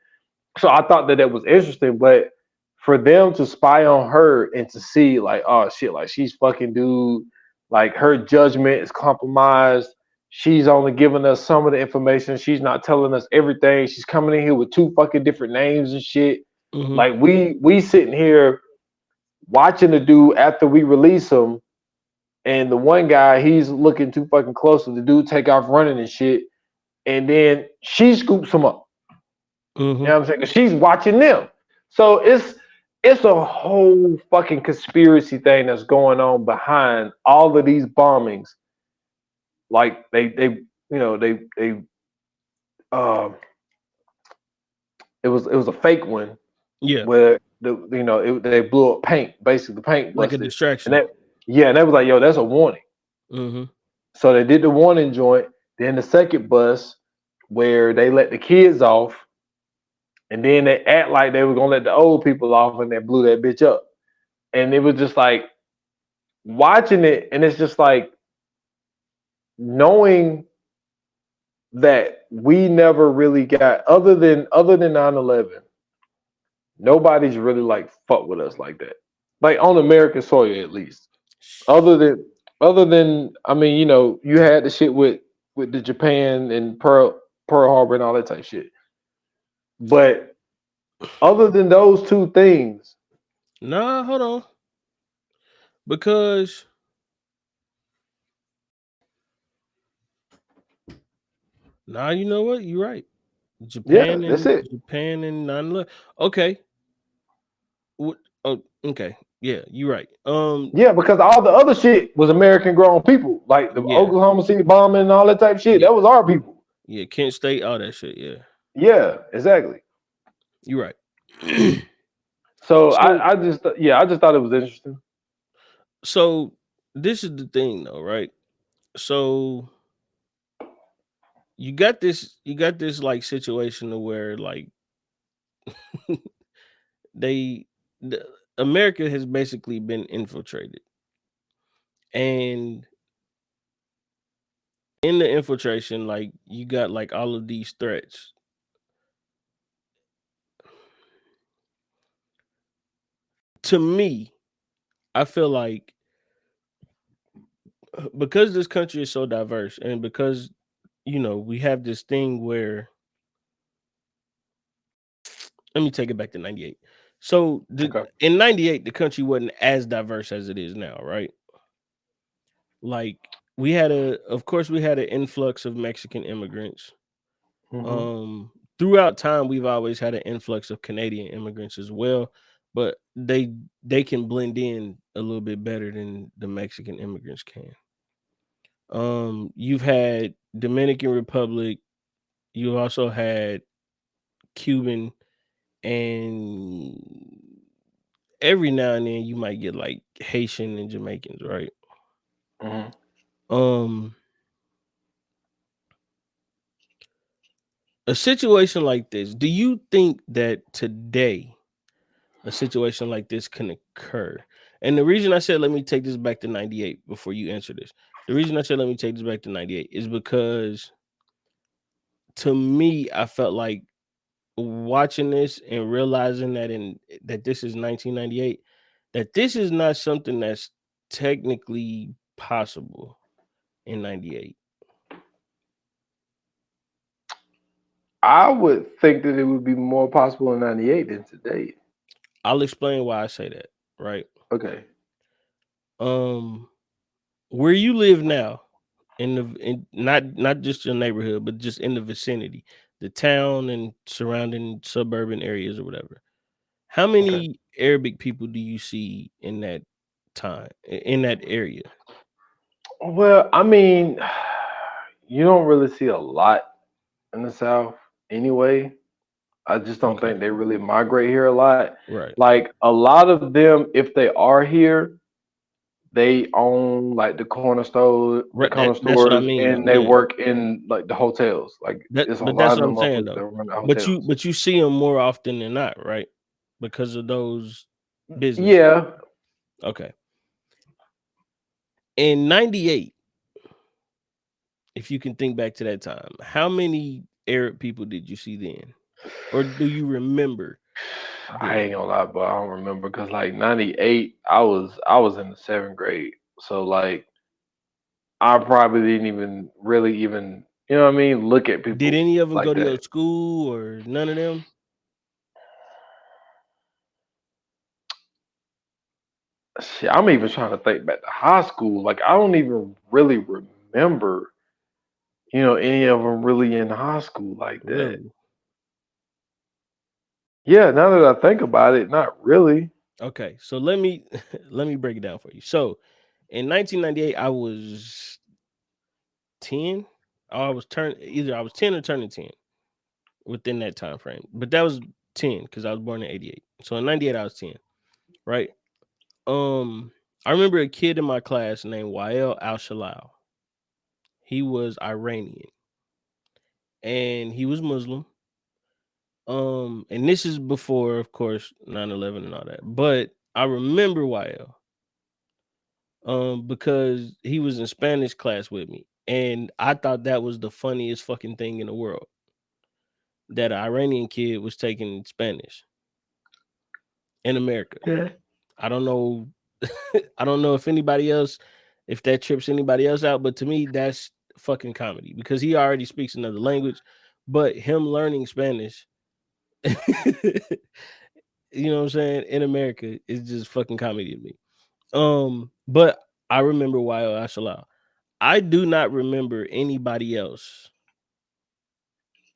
Speaker 3: So I thought that that was interesting. But for them to spy on her and to see, like, oh shit, like she's fucking dude, like her judgment is compromised. She's only giving us some of the information. She's not telling us everything. She's coming in here with two fucking different names and shit.
Speaker 2: Mhm.
Speaker 3: Like we sitting here watching the dude after we release him, and the one guy he's looking too fucking close to the dude take off running and shit, and then she scoops him up. You
Speaker 2: Mhm.
Speaker 3: know what I'm saying? 'Cause she's watching them, so it's a whole fucking conspiracy thing that's going on behind all of these bombings. Like they um it was a fake one
Speaker 2: Yeah.
Speaker 3: where they blew up paint. Basically, the paint
Speaker 2: Like a
Speaker 3: busted, and
Speaker 2: distraction.
Speaker 3: that yeah, and they was like, "Yo, that's a warning."
Speaker 2: Mhm.
Speaker 3: So they did the warning joint. Then the second bus where they let the kids off, and then they act like they were gonna let the old people off, and they blew that bitch up. And it was just like watching it, and it's just like knowing that we never really got other than 9/11, nobody's really like fuck with us like that, like on American soil at least. Other than I mean, you had the shit with the Japan and Pearl Harbor and all that type shit. But other than those two things,
Speaker 2: Nah, hold on. Because nah, you know what? You're right.
Speaker 3: yeah, that's it.
Speaker 2: Japan and 9/11. Okay. What? Oh, okay. Yeah, you're right.
Speaker 3: Yeah, because all the other shit was American grown people, like the
Speaker 2: Yeah,
Speaker 3: Oklahoma City bombing and all that type shit.
Speaker 2: yeah,
Speaker 3: That was our people.
Speaker 2: yeah. Kent State, all that shit. Yeah,
Speaker 3: Yeah, exactly.
Speaker 2: you're right.
Speaker 3: So
Speaker 2: so,
Speaker 3: I just thought it was interesting.
Speaker 2: so this is the thing, though, right? So you got this like situation to where like they, the, America has basically been infiltrated, and in the infiltration, like you got like all of these threats. To me, I feel like because this country is so diverse, and because we have this thing where, let me take it back to 98. So
Speaker 3: Okay.
Speaker 2: in 98 the country wasn't as diverse as it is now, right? Like of course we had an influx of Mexican immigrants.
Speaker 3: Hmm.
Speaker 2: um Throughout time we've always had an influx of Canadian immigrants as well, but they can blend in a little bit better than the Mexican immigrants can. You've had Dominican Republic, you also had Cuban, and every now and then you might get like Haitian and Jamaicans, right?
Speaker 3: Hmm.
Speaker 2: Um, a situation like this, do you think that today a situation like this can occur? And the reason I said let me take this back to 98 before you answer this. The reason I said let me take this back to 98 is because to me, I felt like watching this and realizing that this is 1998, that this is not something that's technically possible in 98.
Speaker 3: I would think that it would be more possible in '98 than today.
Speaker 2: I'll explain why I say that, right?
Speaker 3: Okay.
Speaker 2: Um where you live now, not just your neighborhood, but just in the vicinity, the town and surrounding suburban areas or whatever. How
Speaker 3: Okay.
Speaker 2: many Arabic people do you see in that time in that area?
Speaker 3: Well, I mean, you don't really see a lot in the South anyway. I just don't
Speaker 2: Okay,
Speaker 3: think they really migrate here a lot.
Speaker 2: right.
Speaker 3: Like a lot of them, if they are here, they own like the
Speaker 2: Right,
Speaker 3: corner
Speaker 2: that's what I
Speaker 3: stores,
Speaker 2: mean.
Speaker 3: and they
Speaker 2: Yeah,
Speaker 3: work in like the hotels. Like it's a
Speaker 2: but
Speaker 3: lot
Speaker 2: that's
Speaker 3: of
Speaker 2: what I'm
Speaker 3: them
Speaker 2: saying
Speaker 3: motherfuckers that
Speaker 2: though.
Speaker 3: run the
Speaker 2: But you
Speaker 3: hotels.
Speaker 2: but you see them more often than not, right? Because of those businesses.
Speaker 3: Yeah,
Speaker 2: Okay. In 98, if you can think back to that time, how many Arab people did you see then? Or do you remember
Speaker 3: I
Speaker 2: then?
Speaker 3: ain't gonna lie, but I don't remember because like '98, I was in the seventh grade, so like I probably didn't even really even what I mean look at
Speaker 2: Did
Speaker 3: people
Speaker 2: any of them go
Speaker 3: like
Speaker 2: to your
Speaker 3: that.
Speaker 2: school or none of them?
Speaker 3: Shit, I'm even trying to think back to high school. Like I don't even really remember, any of them really in high school like that.
Speaker 2: Really?
Speaker 3: Yeah, now that I think about it, not really.
Speaker 2: Okay, so let me let me break it down for you. So in 1998, I was 10. Or I was 10 or turning 10 within that time frame. But that was 10 because I was born in 88. So in 98, I was 10, right? I remember a kid in my class named Wael Al Shalal. He was Iranian and he was Muslim. And this is before, of course, 9/11 and all that. But I remember Wael because he was in Spanish class with me. And I thought that was the funniest fucking thing in the world. That an Iranian kid was taking Spanish in America.
Speaker 3: Yeah.
Speaker 2: I don't know. I don't know if that trips anybody else out, but to me, that's fucking comedy because he already speaks another language. But him learning Spanish, you know what I'm saying, in America is just fucking comedy to me. But I remember Wael Ashalal. I do not remember anybody else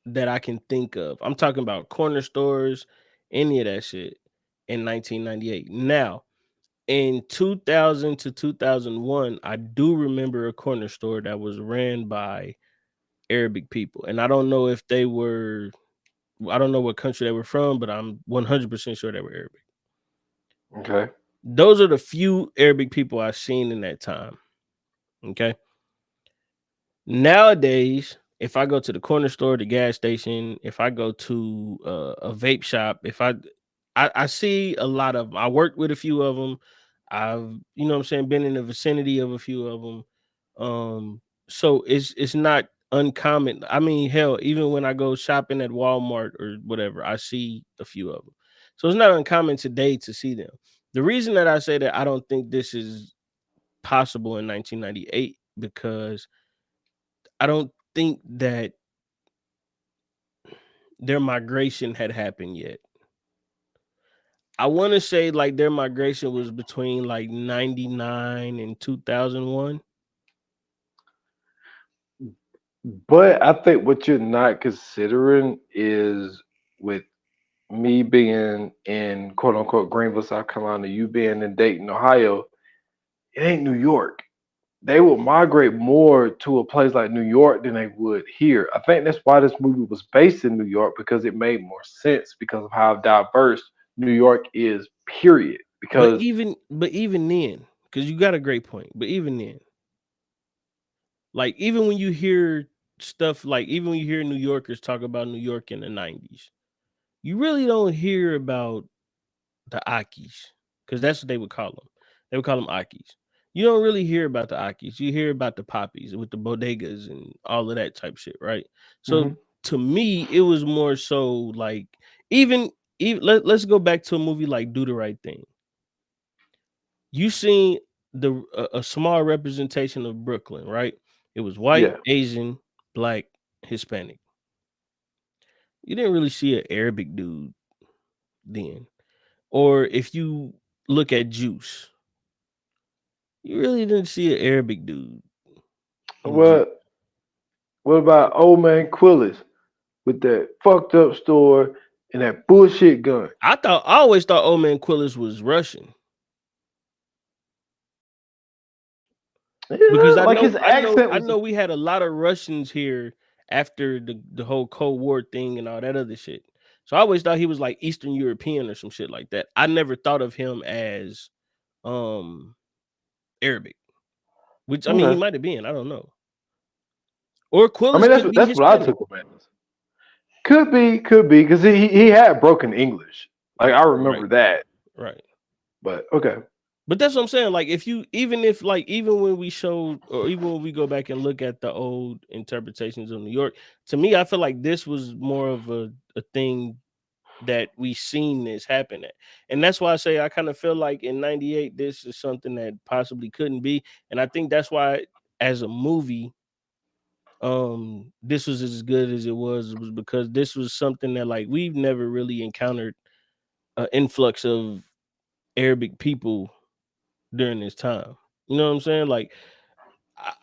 Speaker 2: that I can think of. I'm talking about corner stores, any of that shit in 1998. Now, in 2000 to 2001, I do remember a corner store that was ran by Arabic people. And I don't know what country they were from, but I'm 100% sure they were Arabic.
Speaker 3: Okay.
Speaker 2: Those are the few Arabic people I've seen in that time. Okay. Nowadays, if I go to the corner store, the gas station, if I go to a vape shop, I see a lot of them. I worked with a few of them. I've, what I'm saying, been in the vicinity of a few of them. So it's not uncommon. I mean, hell, even when I go shopping at Walmart or whatever, I see a few of them. So it's not uncommon today to see them. The reason that I say that I don't think this is possible in 1998 because I don't think that their migration had happened yet. I want to say like their migration was between like 99 and 2001.
Speaker 3: But I think what you're not considering is with me being in quote unquote Greenville, South Carolina, you being in Dayton, Ohio, it ain't New York. They will migrate more to a place like New York than they would here. I think that's why this movie was based in New York because it made more sense because of how diverse New York is, period. Because
Speaker 2: But even then, because you got a great point, but even then, like even when you hear stuff like even when you hear New Yorkers talk about New York in the 90s, you really don't hear about the Akis, because that's what they would call them. They would call them Akis. You don't really hear about the Akis. You hear about the poppies with the bodegas and all of that type shit, right? So
Speaker 3: Hmm.
Speaker 2: to me, it was more so like even let's go back to a movie like Do the Right Thing. You seen a small representation of Brooklyn, right? It was white,
Speaker 3: Yeah.
Speaker 2: Asian, black, Hispanic. You didn't really see an Arabic dude then. Or if you look at Juice, you really didn't see an Arabic dude in Juice.
Speaker 3: What what about old man Quillis with that fucked up store and that bullshit gun?
Speaker 2: I always thought Old Man Quillis was Russian
Speaker 3: Yeah,
Speaker 2: because
Speaker 3: like his accent
Speaker 2: I
Speaker 3: was.
Speaker 2: know we had a lot of Russians here after the whole Cold War thing and all that other shit. So I always thought he was like Eastern European or some shit like that. I never thought of him as um Arabic, which I mean he
Speaker 3: Okay.
Speaker 2: might have been. I don't know. Or
Speaker 3: I
Speaker 2: Quillis
Speaker 3: mean,
Speaker 2: could be
Speaker 3: that's what I
Speaker 2: Hispanic.
Speaker 3: took him as. Could be, because he had broken English. Like I
Speaker 2: Right,
Speaker 3: remember that.
Speaker 2: right.
Speaker 3: But okay.
Speaker 2: But that's what I'm saying. Like, if you even if like even when we showed or even when we go back and look at the old interpretations of New York, to me, I feel like this was more of a thing that we seen this happen at. And that's why I say I kind of feel like in 98, this is something that possibly couldn't be. And I think that's why as a movie, this was as good as it was because this was something that like we've never really encountered an influx of Arabic people during this time. You know what I'm saying? Like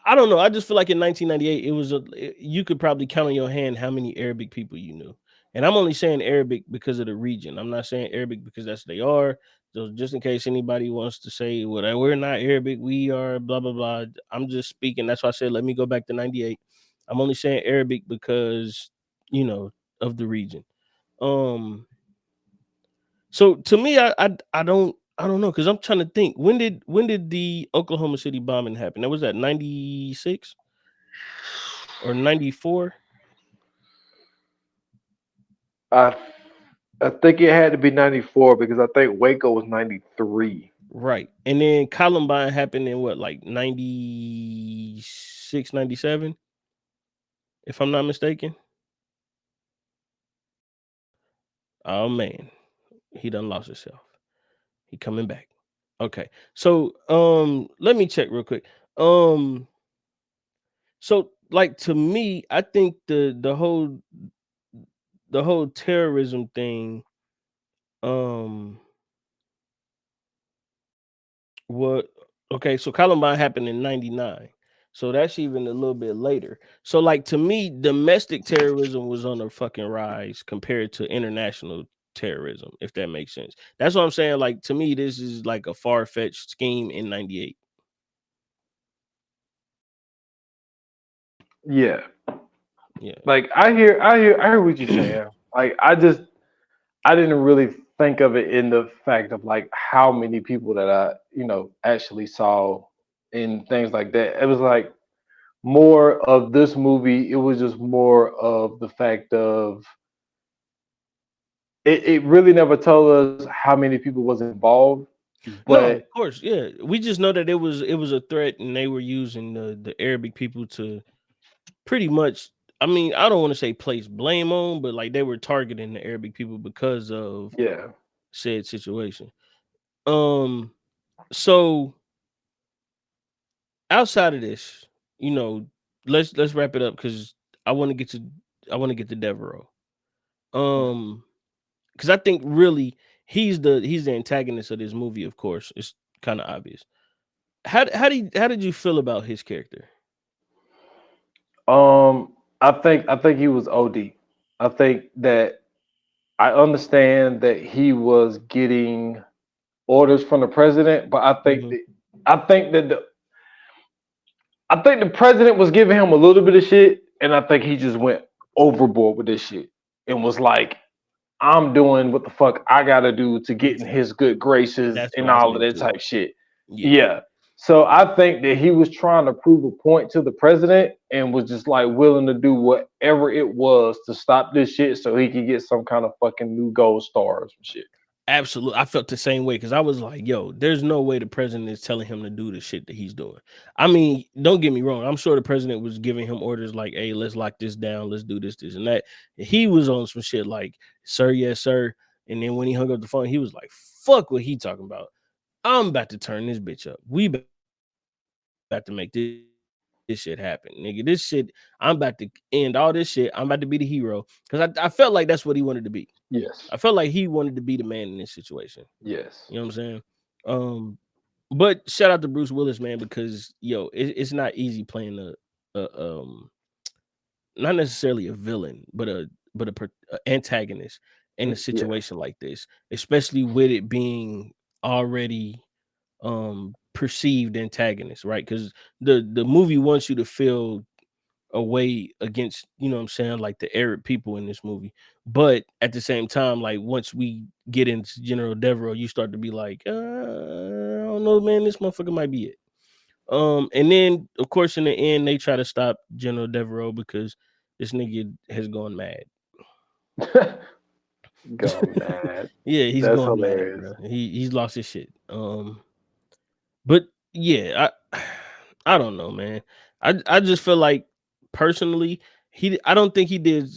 Speaker 2: I don't know. I just feel like in 1998, you could probably count on your hand how many Arabic people you knew. And I'm only saying Arabic because of the region. I'm not saying Arabic because that's what they are. So just in case anybody wants to say, well, we're not Arabic, we are blah blah blah. I'm just speaking. That's why I said let me go back to 98. I'm only saying Arabic because you know of the region. Um, so to me, I don't know because I'm trying to think when did the Oklahoma City bombing happen? That was at 96 or 94,
Speaker 3: I I think it had to be 94 because I think Waco was 93.
Speaker 2: right? And then Columbine happened in what like 96, 97, if I'm not mistaken. Oh man, he done lost himself. He coming back. Okay, so let me check real quick. Um, so like to me, I think the whole terrorism thing um what okay, so Columbine happened in 99. So that's even a little bit later. So like to me, domestic terrorism was on a fucking rise compared to international terrorism, if that makes sense. That's what I'm saying. Like to me, this is like a far-fetched scheme in 98.
Speaker 3: Yeah.
Speaker 2: Yeah.
Speaker 3: Like I hear what you're saying. Like I didn't really think of it in the fact of like how many people that I, actually saw and things like that. It was like more of this movie, it was just more of the fact of it really never told us how many people was involved,
Speaker 2: No,
Speaker 3: but
Speaker 2: of course, yeah. We just know that it was a threat and they were using the Arabic people to pretty much, I mean, I don't want to say place blame on, but like they were targeting the Arabic people because of
Speaker 3: yeah.
Speaker 2: said situation. Um, so outside of this, you know, let's wrap it up because I want to get to I want to get to Devereaux.
Speaker 3: Mm.
Speaker 2: Um, because I think really he's the antagonist of this movie. Of course, it's kind of obvious. How did you feel about his character?
Speaker 3: I think he was OD. I think that I understand that he was getting orders from the president, but
Speaker 2: Hmm.
Speaker 3: I think that I think the president was giving him a little bit of shit, and I think he just went overboard with this shit and was like, "I'm doing what the fuck I gotta do to get in his
Speaker 2: Exactly.
Speaker 3: good graces
Speaker 2: That's what
Speaker 3: and
Speaker 2: I
Speaker 3: all of
Speaker 2: think
Speaker 3: that
Speaker 2: too.
Speaker 3: type shit."
Speaker 2: Yeah.
Speaker 3: Yeah. So I think that he was trying to prove a point to the president and was just like willing to do whatever it was to stop this shit so he could get some kind of fucking new gold star or some shit.
Speaker 2: Absolutely. I felt the same way because I was like, yo, there's no way the president is telling him to do the shit that he's doing. I mean, don't get me wrong. I'm sure the president was giving him orders like, hey, let's lock this down. Let's do this, this, and that. He was on some shit like, sir, yes, sir. And then when he hung up the phone, he was like, fuck what he talking about. I'm about to turn this bitch up. We about to make this shit happen. Nigga, this shit, I'm about to end all this shit. I'm about to be the hero. Because I felt like that's what he wanted to be. I felt
Speaker 3: Yes.
Speaker 2: like he wanted to be the man in this situation. You know
Speaker 3: Yes.
Speaker 2: what I'm saying? Um, but shout out to Bruce Willis, man, because yo, it's not easy playing a not necessarily a villain, but a antagonist in a
Speaker 3: Yeah.
Speaker 2: situation like this, especially with it being already perceived antagonist, right? Because the movie wants you to feel a way against, you know what I'm saying, like the Arab people in this movie. But at the same time, like once we get into General Devereaux, you start to be like, I don't know, man, this motherfucker might be it. And then of course in the end they try to stop General Devereaux because this nigga has gone mad.
Speaker 3: Go mad.
Speaker 2: Yeah, he's
Speaker 3: That's
Speaker 2: going mad,
Speaker 3: hilarious.
Speaker 2: bro. He's lost his shit. But yeah, I don't know, man. I just feel like personally, I don't think he did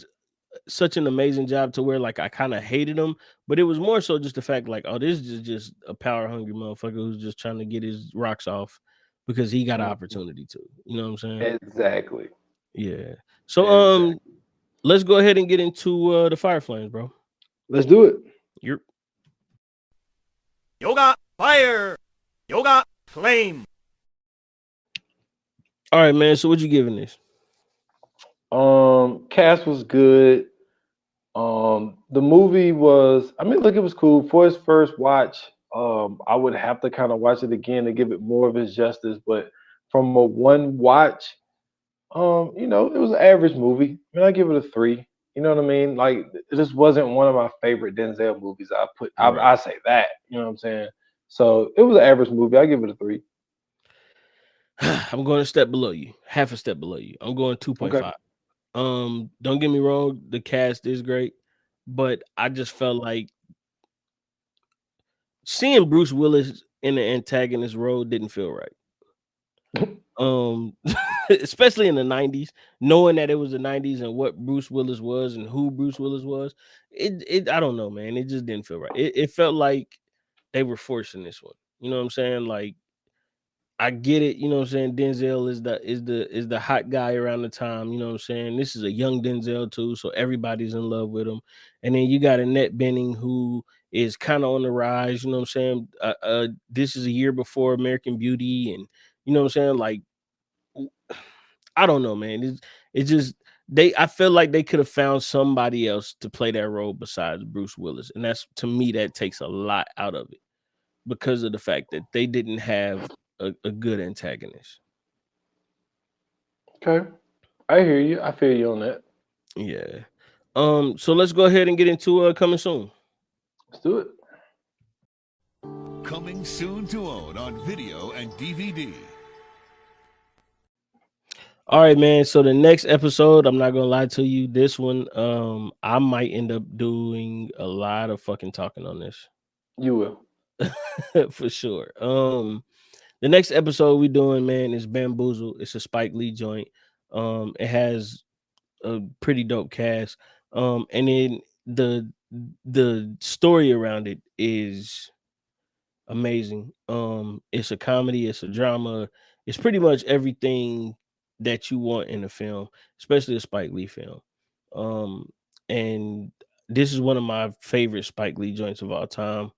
Speaker 2: such an amazing job to where like I kind of hated him, but it was more so just the fact like, oh, this is just a power hungry motherfucker who's just trying to get his rocks off because he got an
Speaker 3: Mhm.
Speaker 2: opportunity to. You know what I'm saying?
Speaker 3: Exactly.
Speaker 2: Yeah. So
Speaker 3: Exactly.
Speaker 2: let's go ahead and get into the Fire Flames, bro.
Speaker 3: Let's do it.
Speaker 2: You're
Speaker 4: Yoga fire. Yoga flame.
Speaker 2: all right, man. So what you giving this?
Speaker 3: Cast was good. The movie was, I mean, look, it was cool. For his first watch, I would have to kind of watch it again to give it more of its justice. But from a one watch, it was an average movie. I mean, I give it a 3. You know what I mean? Like, it just wasn't one of my favorite Denzel movies.
Speaker 2: Right.
Speaker 3: I say that. You know what I'm saying? So it was an average movie. I give it a 3.
Speaker 2: I'm going a step below you, half a step below you. I'm going
Speaker 3: Okay.
Speaker 2: 2.5. Don't get me wrong, the cast is great, but I just felt like seeing Bruce Willis in the antagonist role didn't feel right. Um, especially in the 90s, knowing that it was the 90s and what Bruce Willis was and who Bruce Willis was, it I don't know, man. It just didn't feel right. It felt like they were forcing this one. You know what I'm saying? Like I get it, you know what I'm saying? Denzel is the hot guy around the time, you know what I'm saying? This is a young Denzel too, so everybody's in love with him. And then you got Annette Bening who is kind of on the rise, you know what I'm saying? This is a year before American Beauty and you know what I'm saying? Like I don't know, man. It's just I feel like they could have found somebody else to play that role besides Bruce Willis. And that's to me that takes a lot out of it because of the fact that they didn't have a good antagonist.
Speaker 3: Okay. I hear you. I feel you on that.
Speaker 2: Yeah. So let's go ahead and get into coming soon.
Speaker 3: Let's do it.
Speaker 4: Coming soon to own on video and DVD.
Speaker 2: All right, man. So the next episode, I'm not gonna lie to you, this one, I might end up doing a lot of fucking talking on this.
Speaker 3: You will.
Speaker 2: For sure. The next episode we doing, man, is Bamboozle. It's a Spike Lee joint. It has a pretty dope cast. And then the story around it is amazing. It's a comedy, it's a drama, it's pretty much everything that you want in a film, especially a Spike Lee film. Um, and this is one of my favorite Spike Lee joints of all time.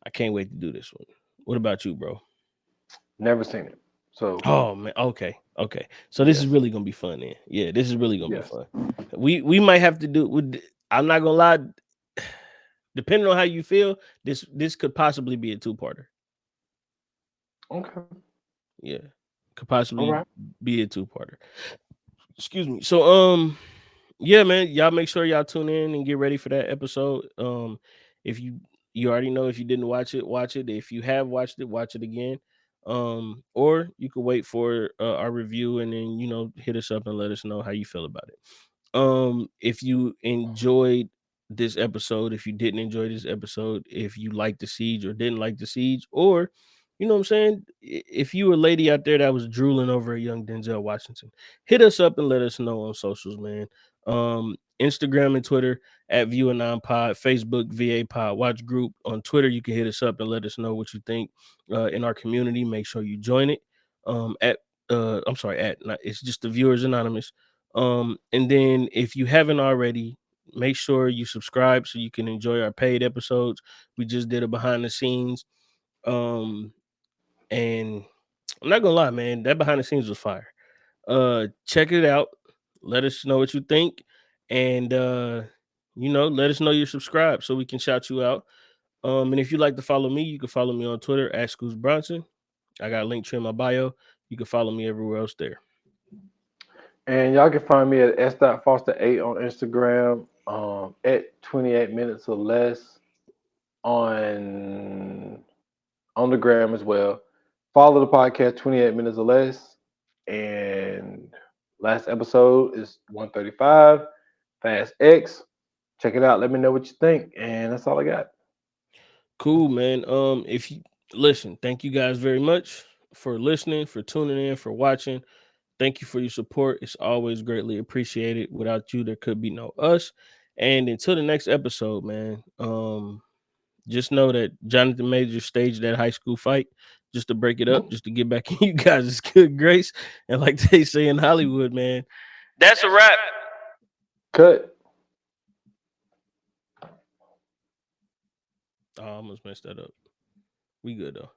Speaker 2: I can't wait to do this one. What about you, bro?
Speaker 3: Never seen it. So
Speaker 2: Oh man, okay. So this is
Speaker 3: yes.
Speaker 2: really gonna be fun then. Yeah, this is really gonna be
Speaker 3: Yes.
Speaker 2: fun. We might have to do. I'm not gonna lie. Depending on how you feel, this could possibly be a two-parter.
Speaker 3: Okay.
Speaker 2: Yeah, could
Speaker 3: All
Speaker 2: possibly
Speaker 3: right.
Speaker 2: be a two-parter. Excuse me. So yeah, man, y'all make sure y'all tune in and get ready for that episode. If you already know, if you didn't watch it, watch it. If you have watched it, watch it again. Or you could wait for our review and then hit us up and let us know how you feel about it. If you enjoyed this episode, if you didn't enjoy this episode, if you liked the siege or didn't like the siege, or you know what I'm saying, if you a lady out there that was drooling over a young Denzel Washington, hit us up and let us know on socials, man. Instagram and Twitter at View Anon Pod, Facebook VA Pod Watch Group. On Twitter, you can hit us up and let us know what you think in our community. Make sure you join it. At I'm sorry, it's just the Viewers Anonymous. And then if you haven't already, make sure you subscribe so you can enjoy our paid episodes. We just did a behind the scenes. And I'm not gonna lie, man, that behind the scenes was fire. Check it out. Let us know what you think. And let us know you're subscribed so we can shout you out. And if you'd like to follow me, you can follow me on Twitter at Scoots Bronson. I got a link to in my bio. You can follow me everywhere else there.
Speaker 3: And y'all can find me at s.foster8 on Instagram, at 28 minutes or less on the gram as well. Follow the podcast 28 minutes or less. And last episode is 135, Fast X. Check it out. Let me know what you think. And that's all I got.
Speaker 2: Cool, man. If you listen, thank you guys very much for listening, for tuning in, for watching. Thank you for your support. It's always greatly appreciated. Without you, there could be no us. And until the next episode, man, just know that Jonathan Major staged that high school fight just to break it up, just to get back in you guys' good grace. And like they say in Hollywood, man, that's a wrap.
Speaker 3: Cut.
Speaker 2: Oh, I almost messed that up. We good though.